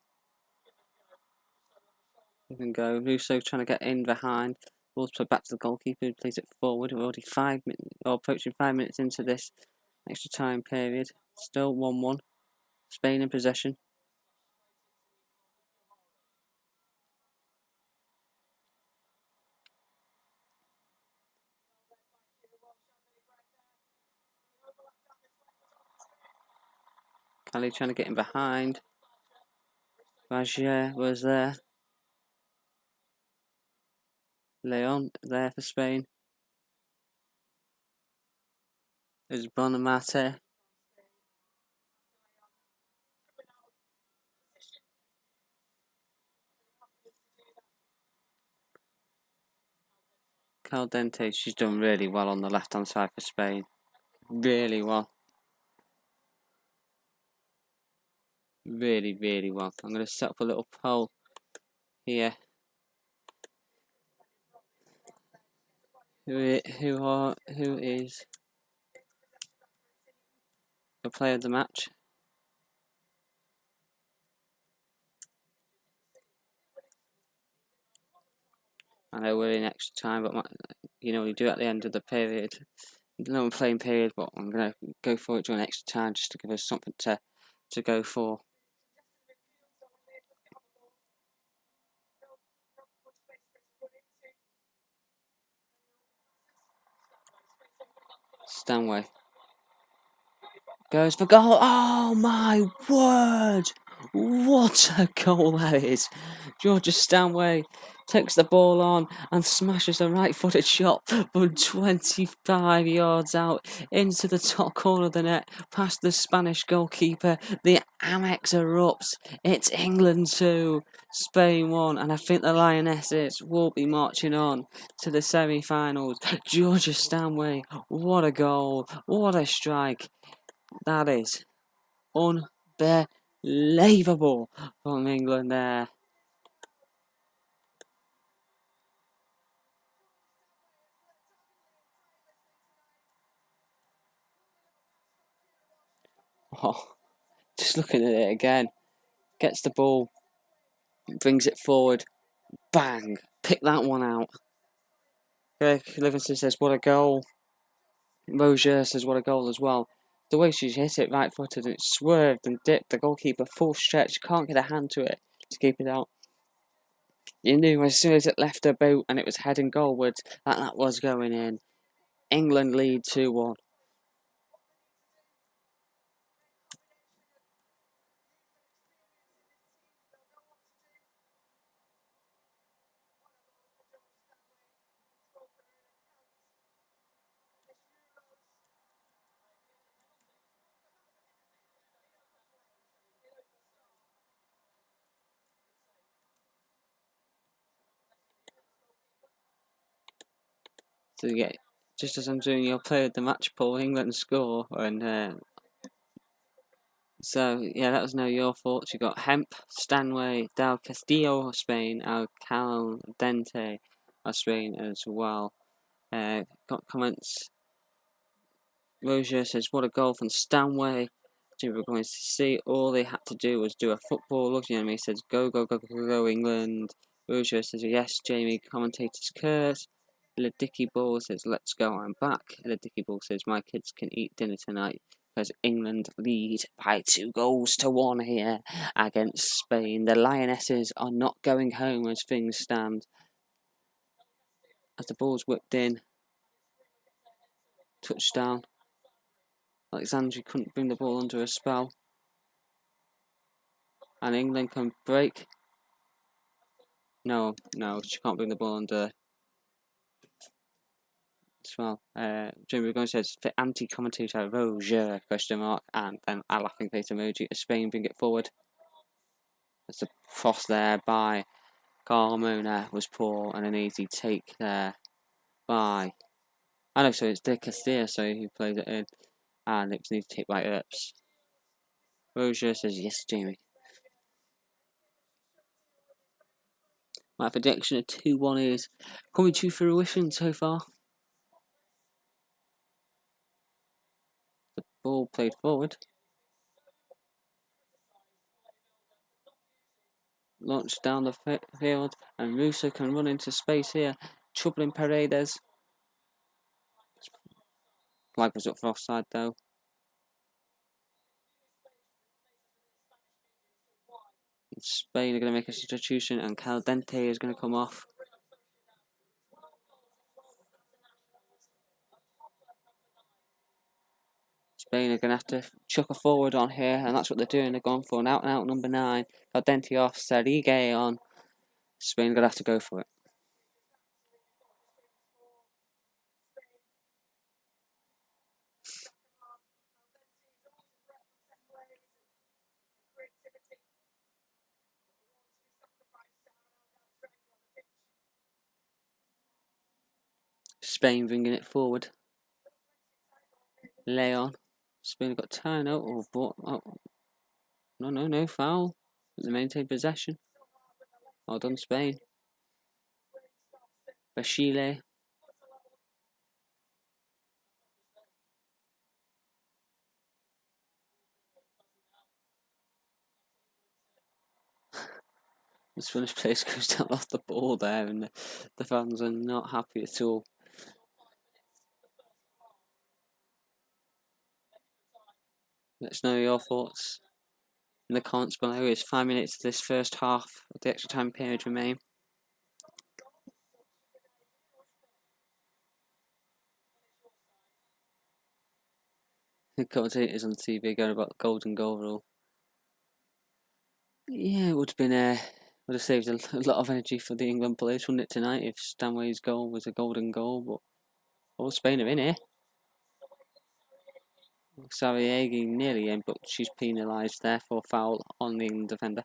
S2: Give and go. Russo trying to get in behind. Ball's played back to the goalkeeper who plays it forward. We're already 5 minutes, or approaching 5 minutes into this extra time period. Still 1-1. Spain in possession. Kelly trying to get in behind. Rajier was there. Leon there for Spain. There's Bonamate. Caldente, she's done really well on the left-hand side for Spain. Really well. Really, really well. I'm going to set up a little poll here. Who is the player of the match? I know we're in extra time, but we do it at the end of the period. No playing period, but I'm going to go for it during extra time just to give us something to go for. Stanley goes for goal. Oh my word! What a goal that is! Georgia Stanway takes the ball on and smashes a right-footed shot from 25 yards out into the top corner of the net, past the Spanish goalkeeper. The AMEX erupts. It's England 2, Spain 1, and I think the Lionesses will be marching on to the semi-finals. Georgia Stanway, what a goal! What a strike! That is unbelievable from England there. Oh, just looking at it again. Gets the ball, brings it forward, bang, pick that one out. Greg Livingston says, what a goal. Roger says, what a goal as well. The way she hit it right footed and it swerved and dipped the goalkeeper full stretch, can't get a hand to it to keep it out. You knew as soon as it left her boot and it was heading goalwards that was going in. England lead 2-1. So yeah, just as I'm doing your player of the match poll, England score, and so yeah, that was no your fault. You got Hemp, Stanway, Del Castillo of Spain, Caldente of Spain as well. Got comments. Roger says, "What a goal from Stanway." We're going to see. All they had to do was do a football. Looking at me, says, "Go, go, go, go, go, England." Roger says, "Yes, Jamie." Commentators curse. Dicky Ball says, "Let's go, I'm back." Dicky Ball says, "My kids can eat dinner tonight because England lead by 2-1 here against Spain. The Lionesses are not going home as things stand." As the ball's whipped in, touchdown. Alexandri couldn't bring the ball under a spell. And England can break. No, she can't bring the ball under as well. Jimmy Burgos says, "The anti-commentator Roger, ? And then a laughing face emoji as Spain bring it forward. There's a cross there by Carmona was poor and an easy take there by... I know, so it's De Castillo, who plays it in. And it was an easy take by Earps. Roger says, "Yes, Jamie." My prediction of 2-1 is coming to fruition so far. The ball played forward. launched down the field, and Russo can run into space here, troubling Paredes. Flag was up for offside though. Spain are going to make a substitution, and Caldente is going to come off. Spain are going to have to chuck a forward on here, and that's what they're doing. They're going for an out-and-out number 9. Caldente off, Sarige on. Spain are going to have to go for it. Spain bringing it forward. Leon. Spain have got time out. No foul. They maintain possession. Well done, Spain. Bashile. The Spanish place goes down off the ball there, and the fans are not happy at all. Let us know your thoughts in the comments below. It's 5 minutes of this first half of the extra time period remain. The commentators on TV going about the golden goal rule. Yeah, it would have saved a lot of energy for the England players, wouldn't it, tonight, if Stanway's goal was a golden goal? But all Spain are in here. Sarriegi nearly in, but she's penalised there for foul on the England defender.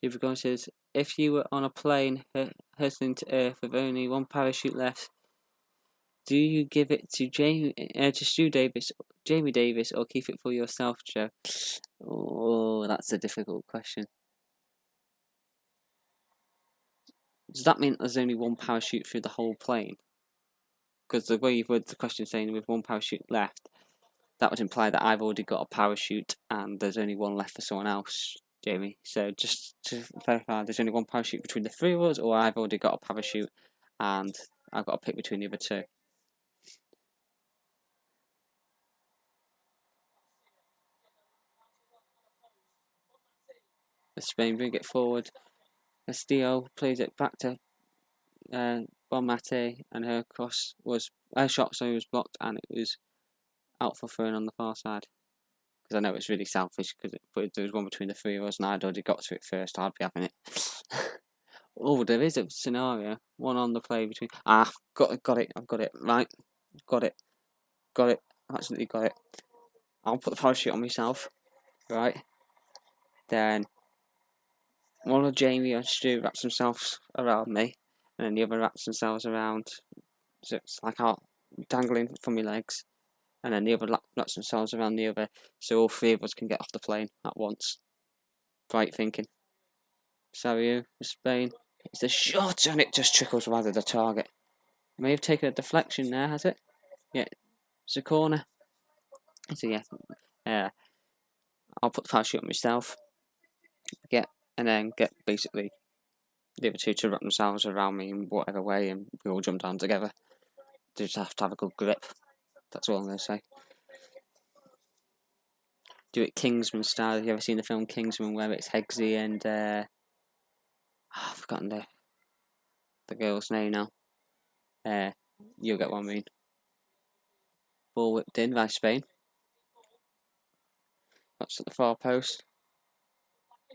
S2: Ibrahim says, if you were on a plane hurtling to earth with only one parachute left, do you give it to Jamie Davis, or keep it for yourself, Joe? Oh, that's a difficult question. Does that mean there's only one parachute through the whole plane? Because the way you've worded the question saying with one parachute left, that would imply that I've already got a parachute and there's only one left for someone else, Jamie. So just to verify, there's only one parachute between the three of us, or I've already got a parachute and I've got to pick between the other two. Spain bring it forward. Castillo plays it back to Bonmate, and her shot was blocked, and it was out for throwing on the far side. Because I know it's really selfish, because there was one between the three of us, and I'd already got to it first. I'd be having it. Oh, there is a scenario. One on the play between. Got it. I've got it. Right, got it. Absolutely got it. I'll put the parachute on myself. Right. Then one of Jamie and Stu wraps themselves around me, and then the other wraps themselves around. So it's like dangling from my legs, and then the other wraps themselves around the other, so all three of us can get off the plane at once. Bright thinking. Sario for Spain. It's a shot, and it just trickles right at the target. May have taken a deflection there, has it? Yeah, it's a corner. So yeah, I'll put the parachute on myself. And then get basically the other two to wrap themselves around me in whatever way, and we all jump down together. They just have to have a good grip. That's all I'm going to say. Do it Kingsman style. Have you ever seen the film Kingsman, where it's Hegsy and I've forgotten the girl's name now. You'll get what I mean. Ball whipped in by Spain. That's at the far post.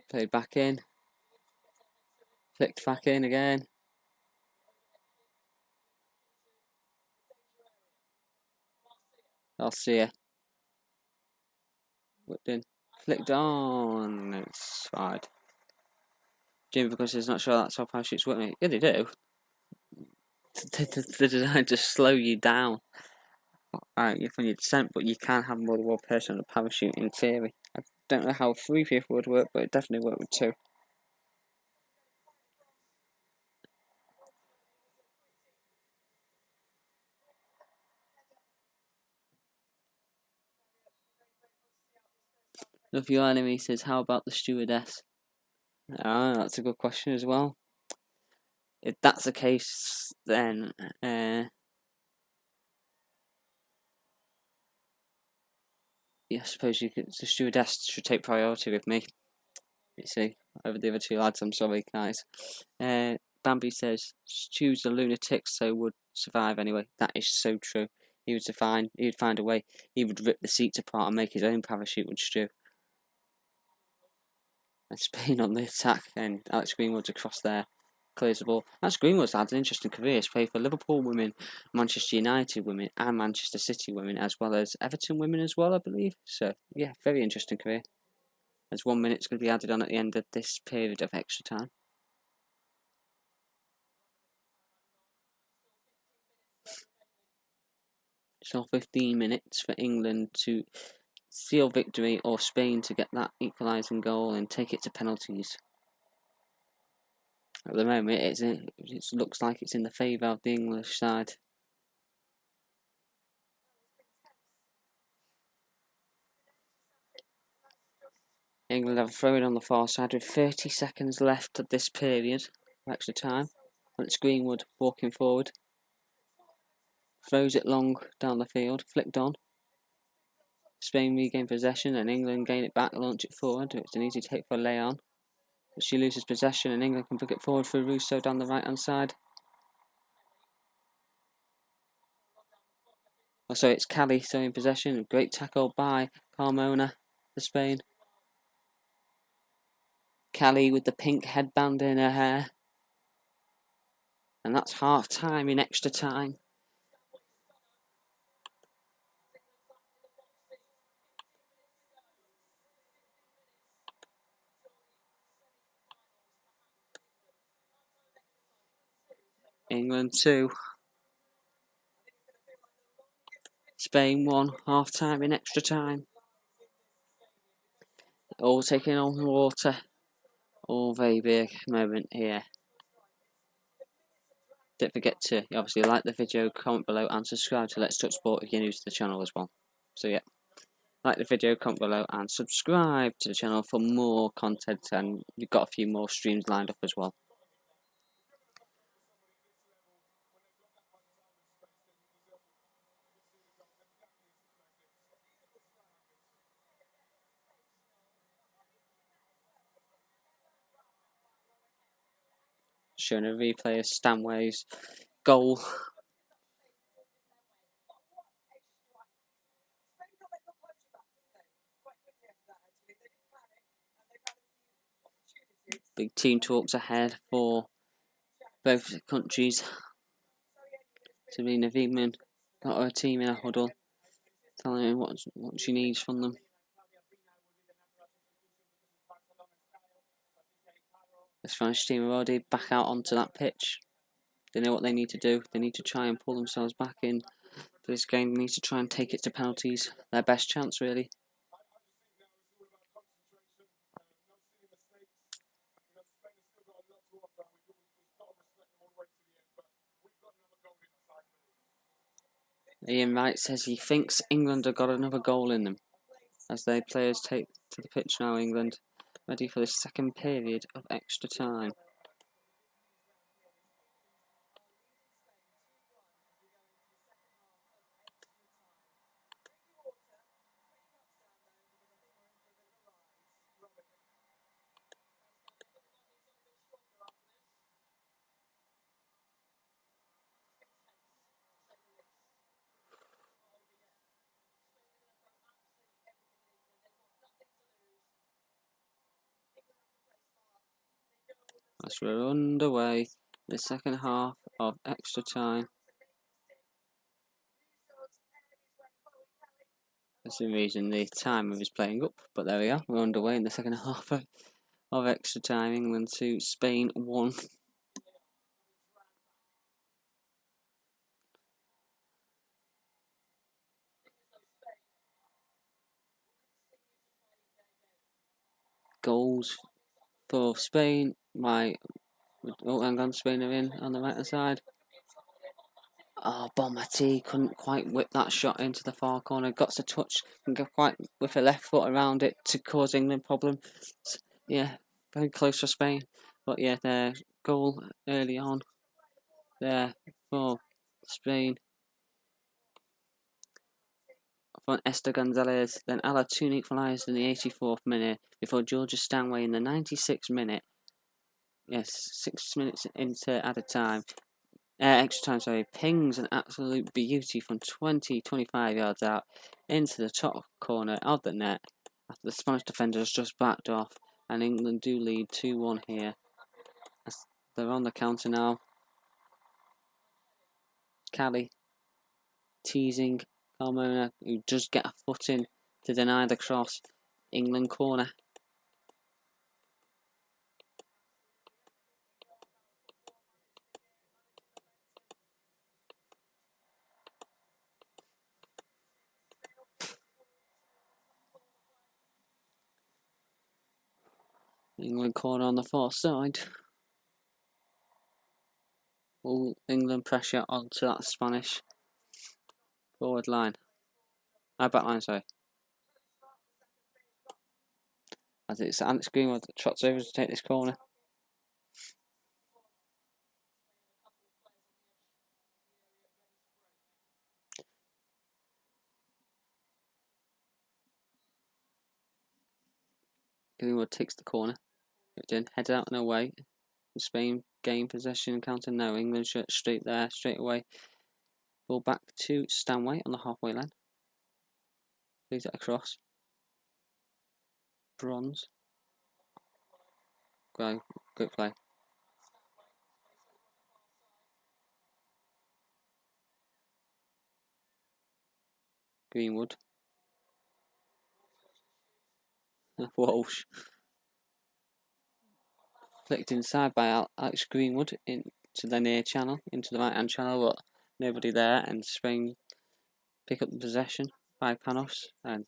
S2: Played back in. Flicked back in again. I'll see ya. Whipped in. Flicked on. It's wide. Jimmy, because he's not sure that's how parachutes work, mate. Yeah, they do. They're designed to slow you down. You're on your descent, but you can have more than one person on a parachute in theory. I don't know how 3 people would work, but it definitely worked with 2. Love your enemy says, how about the stewardess? Ah, that's a good question as well. If that's the case, then yeah, I suppose the stewardess should take priority with me. You see, over the other two lads. I'm sorry, guys. Bambi says, Stew's a lunatic, so would survive anyway. That is so true. He'd find a way. He would rip the seats apart and make his own parachute, would Stew. And Spain on the attack, and Alex Greenwood's across there. Clears the ball. Alex Greenwood's had an interesting career. He's played for Liverpool women, Manchester United women, and Manchester City women, as well as Everton women as well, I believe. So, yeah, very interesting career. As 1 minute's going to be added on at the end of this period of extra time. So 15 minutes for England to seal victory, or Spain to get that equalising goal and take it to penalties. At the moment, it looks like it's in the favour of the English side. England have a throw in on the far side with 30 seconds left of this period of extra time. And it's Greenwood walking forward. Throws it long down the field, flicked on. Spain regain possession and England gain it back, launch it forward. It's an easy take for Leon. But she loses possession and England can pick it forward for Russo down the right hand side. Oh, so it's Kelly still in possession. Great tackle by Carmona for Spain. Kelly with the pink headband in her hair. And that's half time in extra time. England 2. Spain 1. Half time in extra time. All taking on the water. All very big moment here. Don't forget to obviously like the video, comment below and subscribe to Let's Talk Sport if you're new to the channel as well. So yeah, like the video, comment below and subscribe to the channel for more content, and we've got a few more streams lined up as well. Showing a replay of Stanway's goal. Big team talks ahead for both countries. Serena Wiegman got her team in a huddle, telling them what she needs from them. The Spanish team are already back out onto that pitch. They know what they need to do. They need to try and pull themselves back in for this game. They need to try and take it to penalties. Their best chance, really. Ian Wright says he thinks England have got another goal in them. As their players take to the pitch now, England, ready for the second period of extra time. As we're underway, the second half of extra time. For some reason the timer is playing up, but there we are. We're underway in the second half of extra time. England 2, Spain 1. Goals for Spain. Hang on, Spain are in on the right hand side. Oh, Bonmati couldn't quite whip that shot into the far corner. Got to touch and go quite with her left foot around it to cause England problems. Yeah, very close for Spain. But yeah, their goal early on there for Spain from Esther Gonzalez. Then Alatun equalised in the 84th minute before Georgia Stanley in the 96th minute. Yes, 6 minutes into added time. Extra time, sorry, pings an absolute beauty from 25 yards out into the top corner of the net after the Spanish defenders just backed off, and England do lead 2-1 here. As they're on the counter now. Callie teasing Carmona, who does get a foot in to deny the cross. England corner. England corner on the far side. All England pressure onto that Spanish forward line. Back line, sorry. As it's Alex Greenwood that trots over to take this corner. Greenwood takes the corner. Then heads out and away. Spain gain possession, counter no. England straight there, straight away. Ball back to Stanway on the halfway line. Plays it across. Bronze. Great play. Greenwood. Walsh. Flicked inside by Alex Greenwood into the near channel, into the right hand channel, but nobody there, and Spain pick up the possession by Panos, and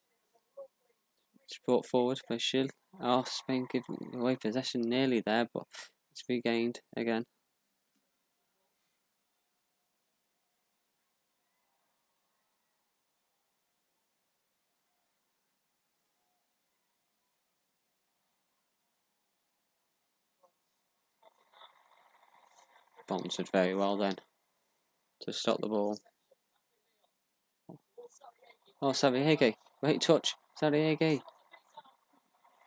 S2: it's brought forward by Schill. Oh, Spain give away possession nearly there, but it's regained again. Sponsored very well then to stop the ball. Oh, Saviege. Great touch. Saviege.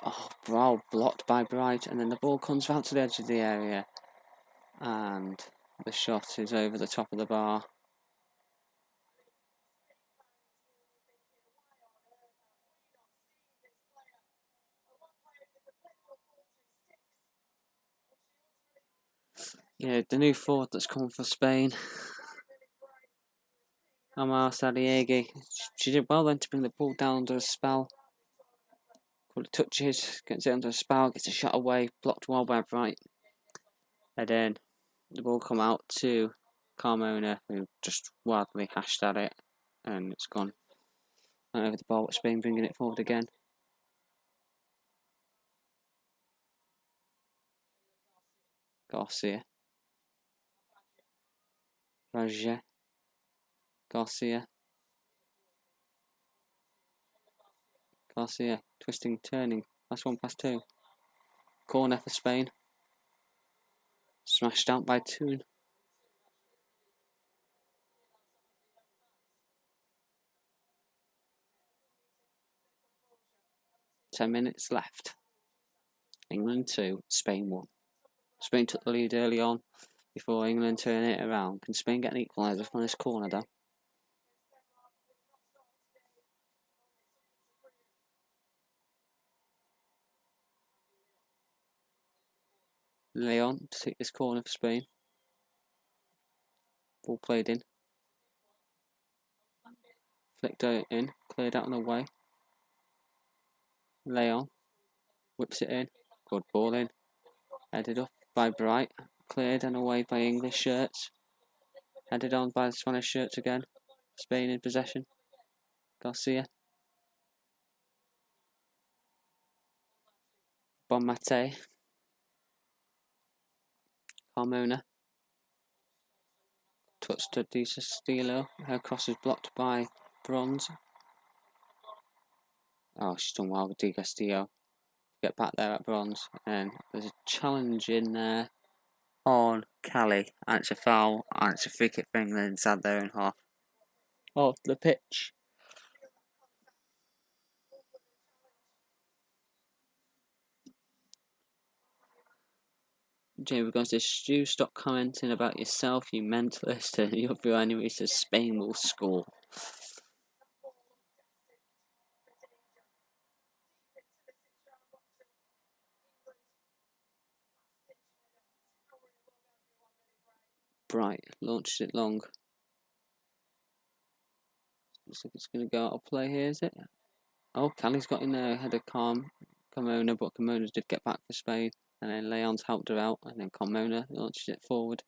S2: Oh, wow, blocked by Bright, and then the ball comes out to the edge of the area. And the shot is over the top of the bar. Yeah, the new forward that's come for Spain. Amar Sadiegi. She did well then to bring the ball down under a spell. Couple of touches, gets it under a spell, gets a shot away, blocked well by Bright. And then the ball come out to Carmona, who just wildly hashed at it, and it's gone over the ball. Spain bringing it forward again. Garcia. Roger. Garcia. Garcia. Twisting, turning. Last one past two. Corner for Spain. Smashed out by Toon. Ten minutes left. England 2, Spain 1. Spain took the lead early on before England turn it around. Can Spain get an equaliser from this corner though? Leon to take this corner for Spain. Ball played in. Flicked out in. Cleared out and away. Leon whips it in. Good ball in. Headed up by Bright. Cleared and away by English shirts. Headed on by the Spanish shirts again. Spain in possession. Garcia. Bonmate. Carmona. cuts to Di Castillo. Her cross is blocked by Bronze. Oh, she's done well with Di Castillo. Get back there at Bronze. And there's a challenge in there on Callie. And it's a foul. And it's a free kick for England inside their own half of the pitch. Jamie goes to Stu, stop commenting about yourself, you mentalist, and your view anyway says Spain will score. Bright launches it long. Looks like it's going to go out of play here, is it? Oh, Callie's got in there ahead of Carmona, but Carmona did get back for Spain. And then Leon's helped her out, and then Carmona launches it forward.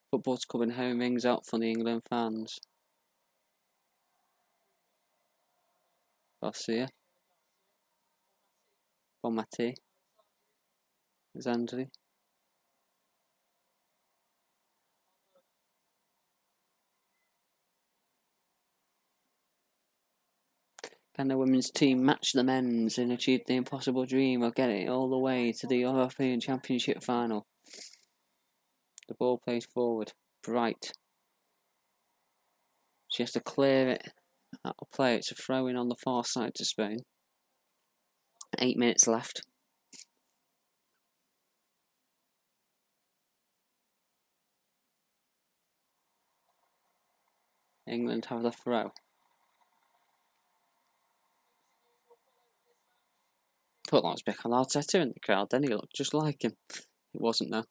S2: Football's coming home, rings out for the England fans. Garcia. Bonmati. Zandri. Can the women's team match the men's and achieve the impossible dream of getting all the way to the European Championship final? The ball plays forward. Bright. She has to clear it out of play. It's a throw in on the far side to Spain. 8 minutes left. England have the throw. Thought that was Mikel Arteta in the crowd, then he looked just like him. It wasn't though.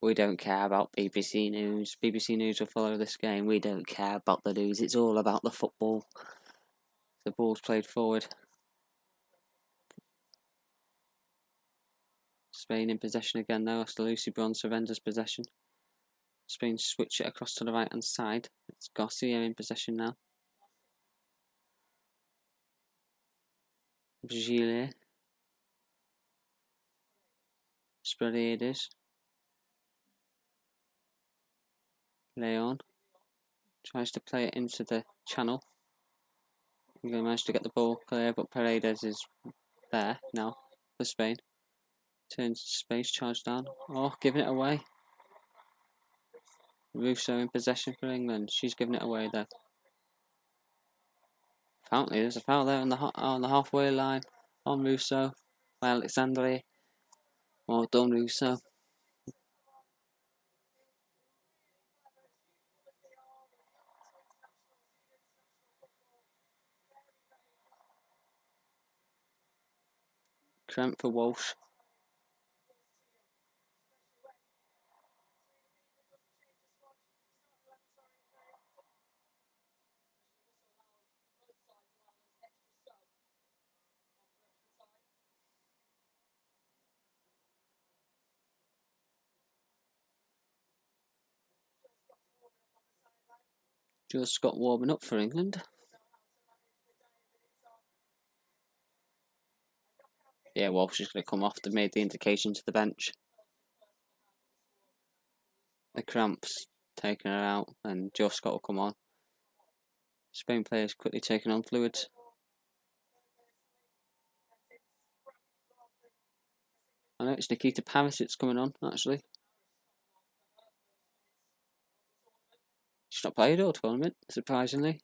S2: We don't care about BBC News. BBC News will follow this game. We don't care about the news. It's all about the football. The ball's played forward. Spain in possession again though, after Lucy Bronze surrenders possession. Spain switch it across to the right hand side. It's Garcia in possession now. Gilles. Spreades. Leon tries to play it into the channel. He managed to get the ball clear, but Paredes is there now for Spain. Turns to space, charge down. Oh, giving it away. Russo in possession for England. She's giving it away there. Apparently, there's a foul there on the halfway line on Russo by Alexandre. Well done, Russo. Cramp for Walsh. Just got warming up for England. Yeah, Walsh is going to come off. They made the indication to the bench. The cramps taking her out, and Joe Scott will come on. Spain players quickly taking on fluids. I know it's Nikita Parisic's coming on, actually. She's not played all tournament, surprisingly.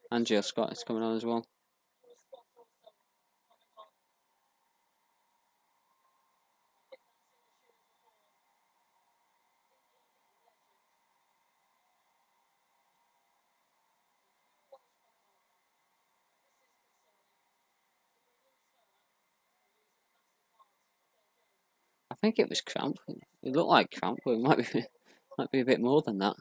S2: And Jill Scott is coming on as well. I think it was cramp. It looked like cramp, but it might be a bit more than that.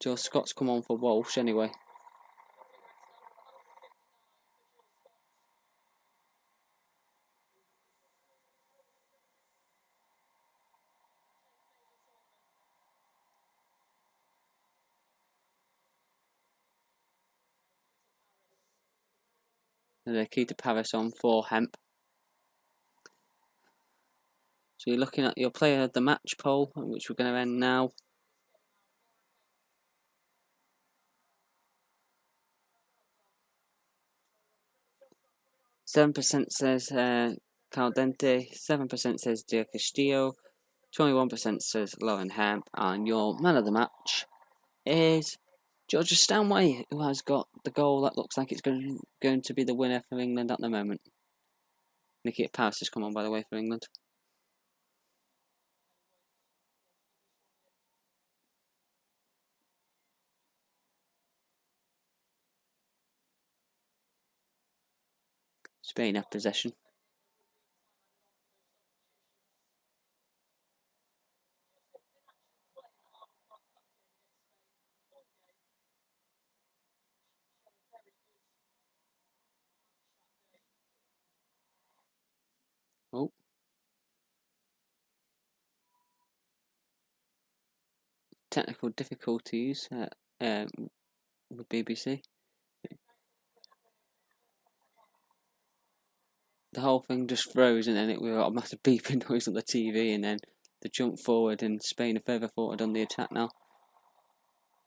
S2: Joe Scott's come on for Walsh anyway. And Nikita Paris on for Hemp. So you're looking at your player of the match poll, which we're going to end now. %7 says Caldente, 7% says Del Castillo, 21% says Lauren Hemp, and your man of the match is Joe Stanley, who has got the goal that looks like it's going to be the winner for England at the moment. Nikita Paris has come on, by the way, for England. Spain have possession. Oh. Technical difficulties with BBC. The whole thing just froze, and then we got a massive beeping noise on the TV, and then the jump forward, and Spain are further forward on the attack now.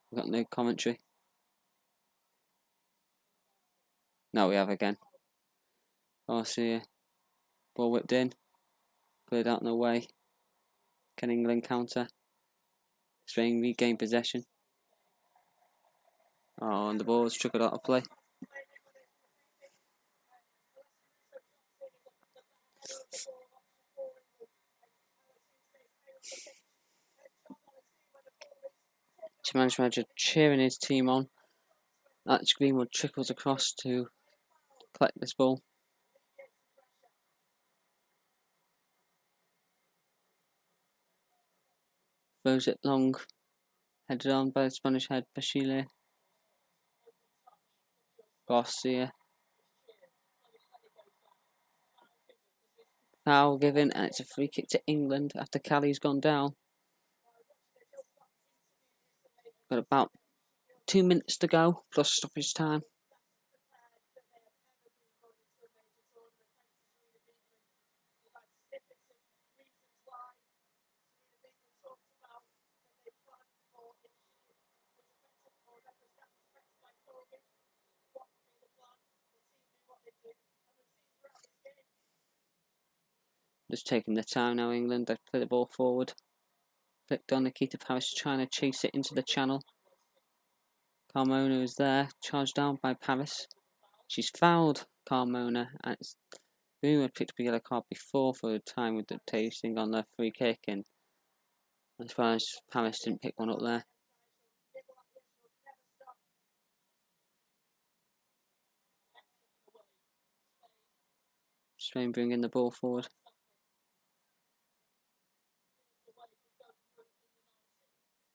S2: We've got no commentary. Now we have again. Garcia, ball whipped in, cleared out in the way. Can England counter? Spain regain possession. Oh, and the ball was trickled out of play. Challenge manager cheering his team on. Alex Greenwood trickles across to collect this ball. Throws it long. Headed on by the Spanish head, Basile. Garcia. Foul given, and it's a free kick to England after Callie's gone down. Got about 2 minutes to go, plus stoppage time. Just taking the time now, England. They've put the ball forward. Flicked on Nikita Paris, trying to chase it into the channel. Carmona is there, charged down by Paris. She's fouled Carmona, and it's Greenwood picked up a yellow card before for the time with the tasting on the free kick, and as far as Paris didn't pick one up there. Spain bringing the ball forward.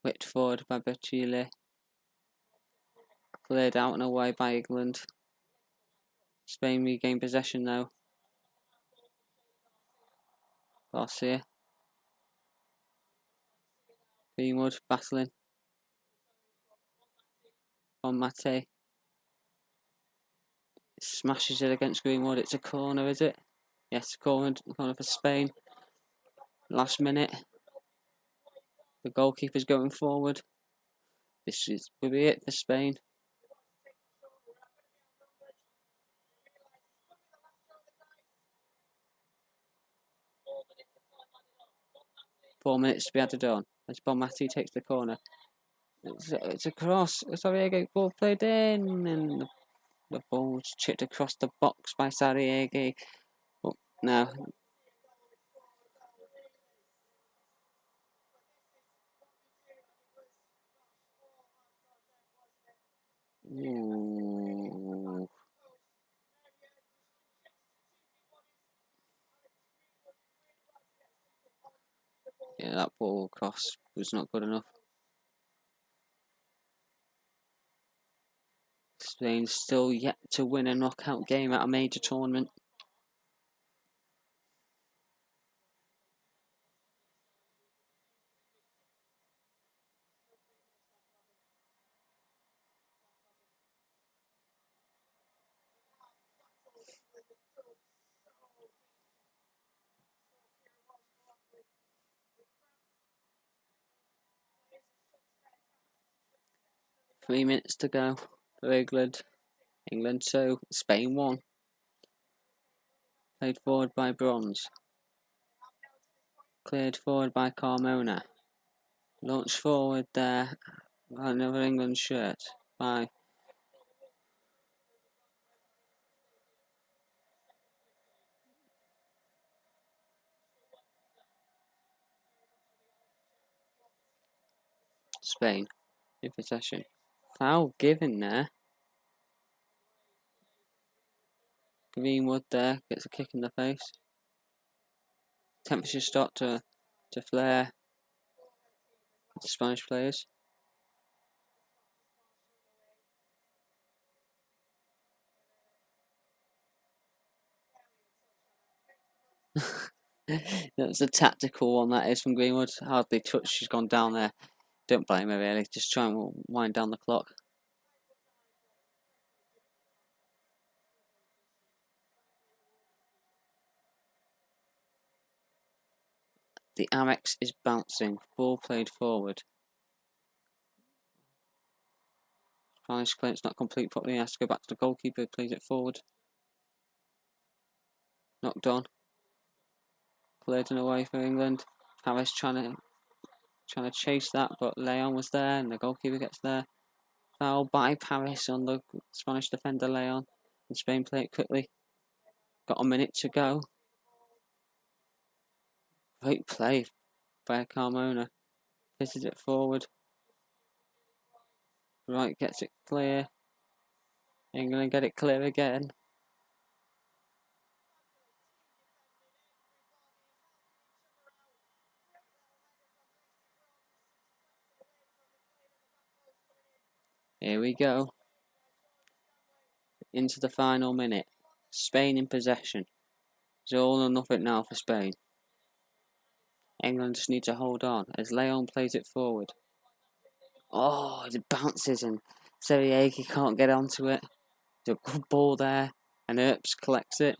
S2: Whipped forward by Bertile. Cleared out and away by England. Spain regain possession though. Garcia. Greenwood battling. On Mate. Smashes it against Greenwood. It's a corner, is it? Yes, corner for Spain. Last minute. The goalkeeper's going forward. This will be it for Spain. Four minutes to be added on. As Bonmati takes the corner. It's a cross. Sariege ball played in, and the ball's chipped across the box by Sariege. But no. Ooh. Yeah, that ball cross was not good enough. Spain still yet to win a knockout game at a major tournament. Three minutes to go for England. England 2, Spain 1. Played forward by Bronze. Cleared forward by Carmona. Launched forward there. Another England shirt by Spain in possession. Foul given there. Greenwood there gets a kick in the face. Temperature start to flare. The Spanish players. That was a tactical one, that is, from Greenwood. Hardly touched, she's gone down there. Don't blame her, really. Just try and wind down the clock. The AMEX is bouncing. Ball played forward. Spanish clearance not complete properly. He has to go back to the goalkeeper who plays it forward. Knocked on. Cleared and away for England. Paris trying to chase that, but Leon was there and the goalkeeper gets there. Foul by Paris on the Spanish defender Leon. And Spain play it quickly. Got a minute to go. Great play by Carmona. Pitted it forward. Right, gets it clear. England get it clear again. Here we go. Into the final minute. Spain in possession. It's all or nothing now for Spain. England just need to hold on as Leon plays it forward. Oh, it bounces and Seriegi can't get onto it. There's a good ball there and Earps collects it.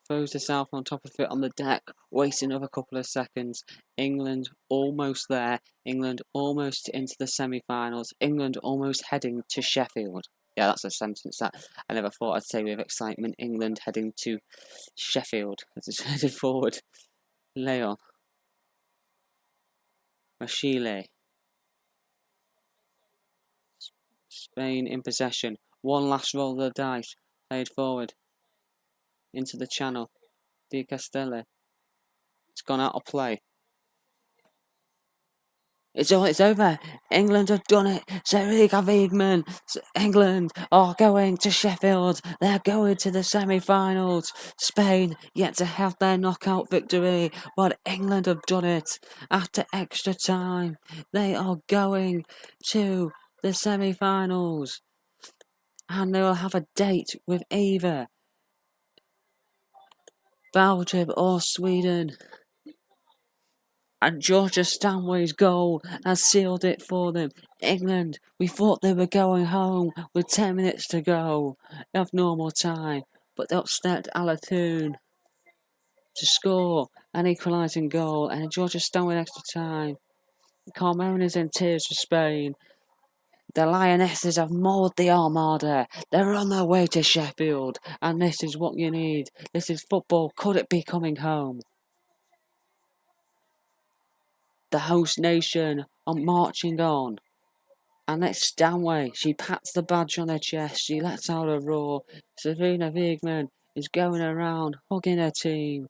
S2: Throws herself on top of it on the deck, wasting another couple of seconds. England almost there. England almost into the semi-finals. England almost heading to Sheffield. Yeah, that's a sentence that I never thought I'd say with excitement. England heading to Sheffield as it's headed forward. Leon. Machile. Spain in possession. One last roll of the dice. Played forward. Into the channel. Di Castelli. It's gone out of play. It's over. England have done it. Seriga Wiegman. England are going to Sheffield. They're going to the semi-finals. Spain yet to have their knockout victory. But England have done it. After extra time, they are going to the semi-finals. And they will have a date with either Belgium or Sweden. And Georgia Stanley's goal has sealed it for them. England, we thought they were going home with 10 minutes to go of normal time, but they upset Alatoon to score an equalising goal, and Georgia Stanley extra time. Carmona's in tears for Spain. The Lionesses have mauled the Armada. They're on their way to Sheffield, and this is what you need. This is football. Could it be coming home? The host nation are marching on. And it's Stanway. She pats the badge on her chest. She lets out a roar. Savina Wiegman is going around hugging her team.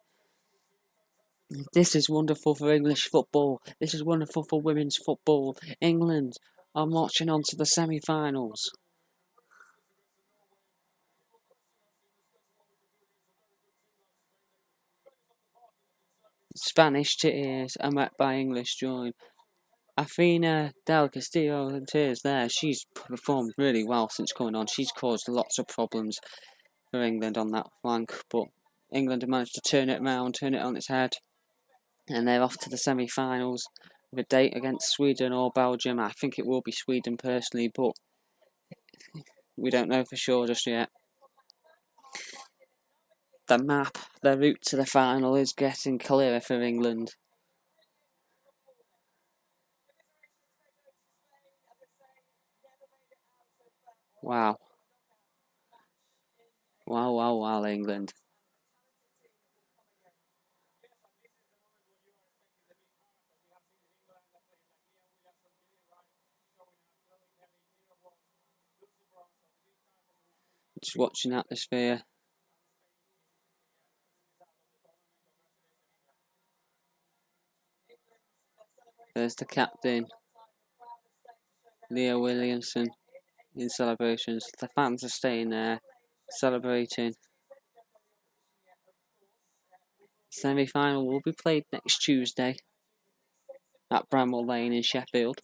S2: This is wonderful for English football. This is wonderful for women's football. England are marching on to the semi-finals. Spanish tears are met by English joy. Athena Del Castillo and Tears there. She's performed really well since coming on. She's caused lots of problems for England on that flank, but England have managed to turn it around, turn it on its head, and they're off to the semi-finals with a date against Sweden or Belgium. I think it will be Sweden personally, but we don't know for sure just yet. The map, the route to the final is getting clearer for England. Wow. Wow, wow, wow, England. Just watching atmosphere. There's the captain, Leo Williamson, in celebrations. The fans are staying there, celebrating. Semi-final will be played next Tuesday at Bramall Lane in Sheffield.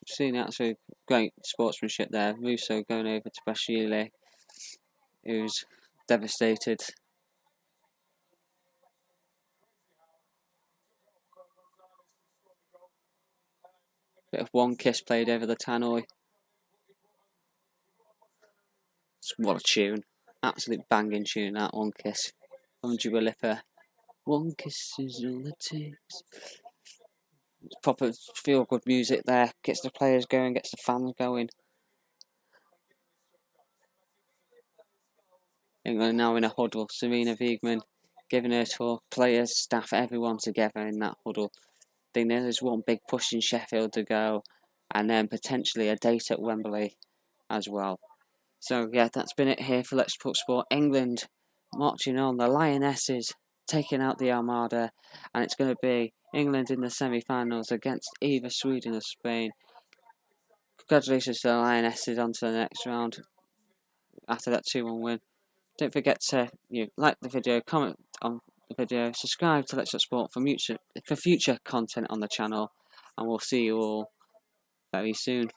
S2: Seen absolutely great sportsmanship there. Russo going over to Bashile, who's devastated. Bit of one kiss played over the tannoy. What a tune. Absolute banging tune, that One Kiss from Dua Lipa. One kiss is all it takes. Proper feel good music there. Gets the players going, gets the fans going. England now in a huddle. Serena Wiegman giving her to players, staff, everyone together in that huddle. I think there's one big push in Sheffield to go, and then potentially a date at Wembley as well. So yeah, that's been it here for Let's Talk Sport. England marching on, the Lionesses taking out the Armada, and it's going to be England in the semi-finals against either Sweden or Spain. Congratulations to the Lionesses on to the next round after that 2-1 win. Don't forget to like the video, comment on the video, subscribe to Let's Talk Sport for future content on the channel, and we'll see you all very soon.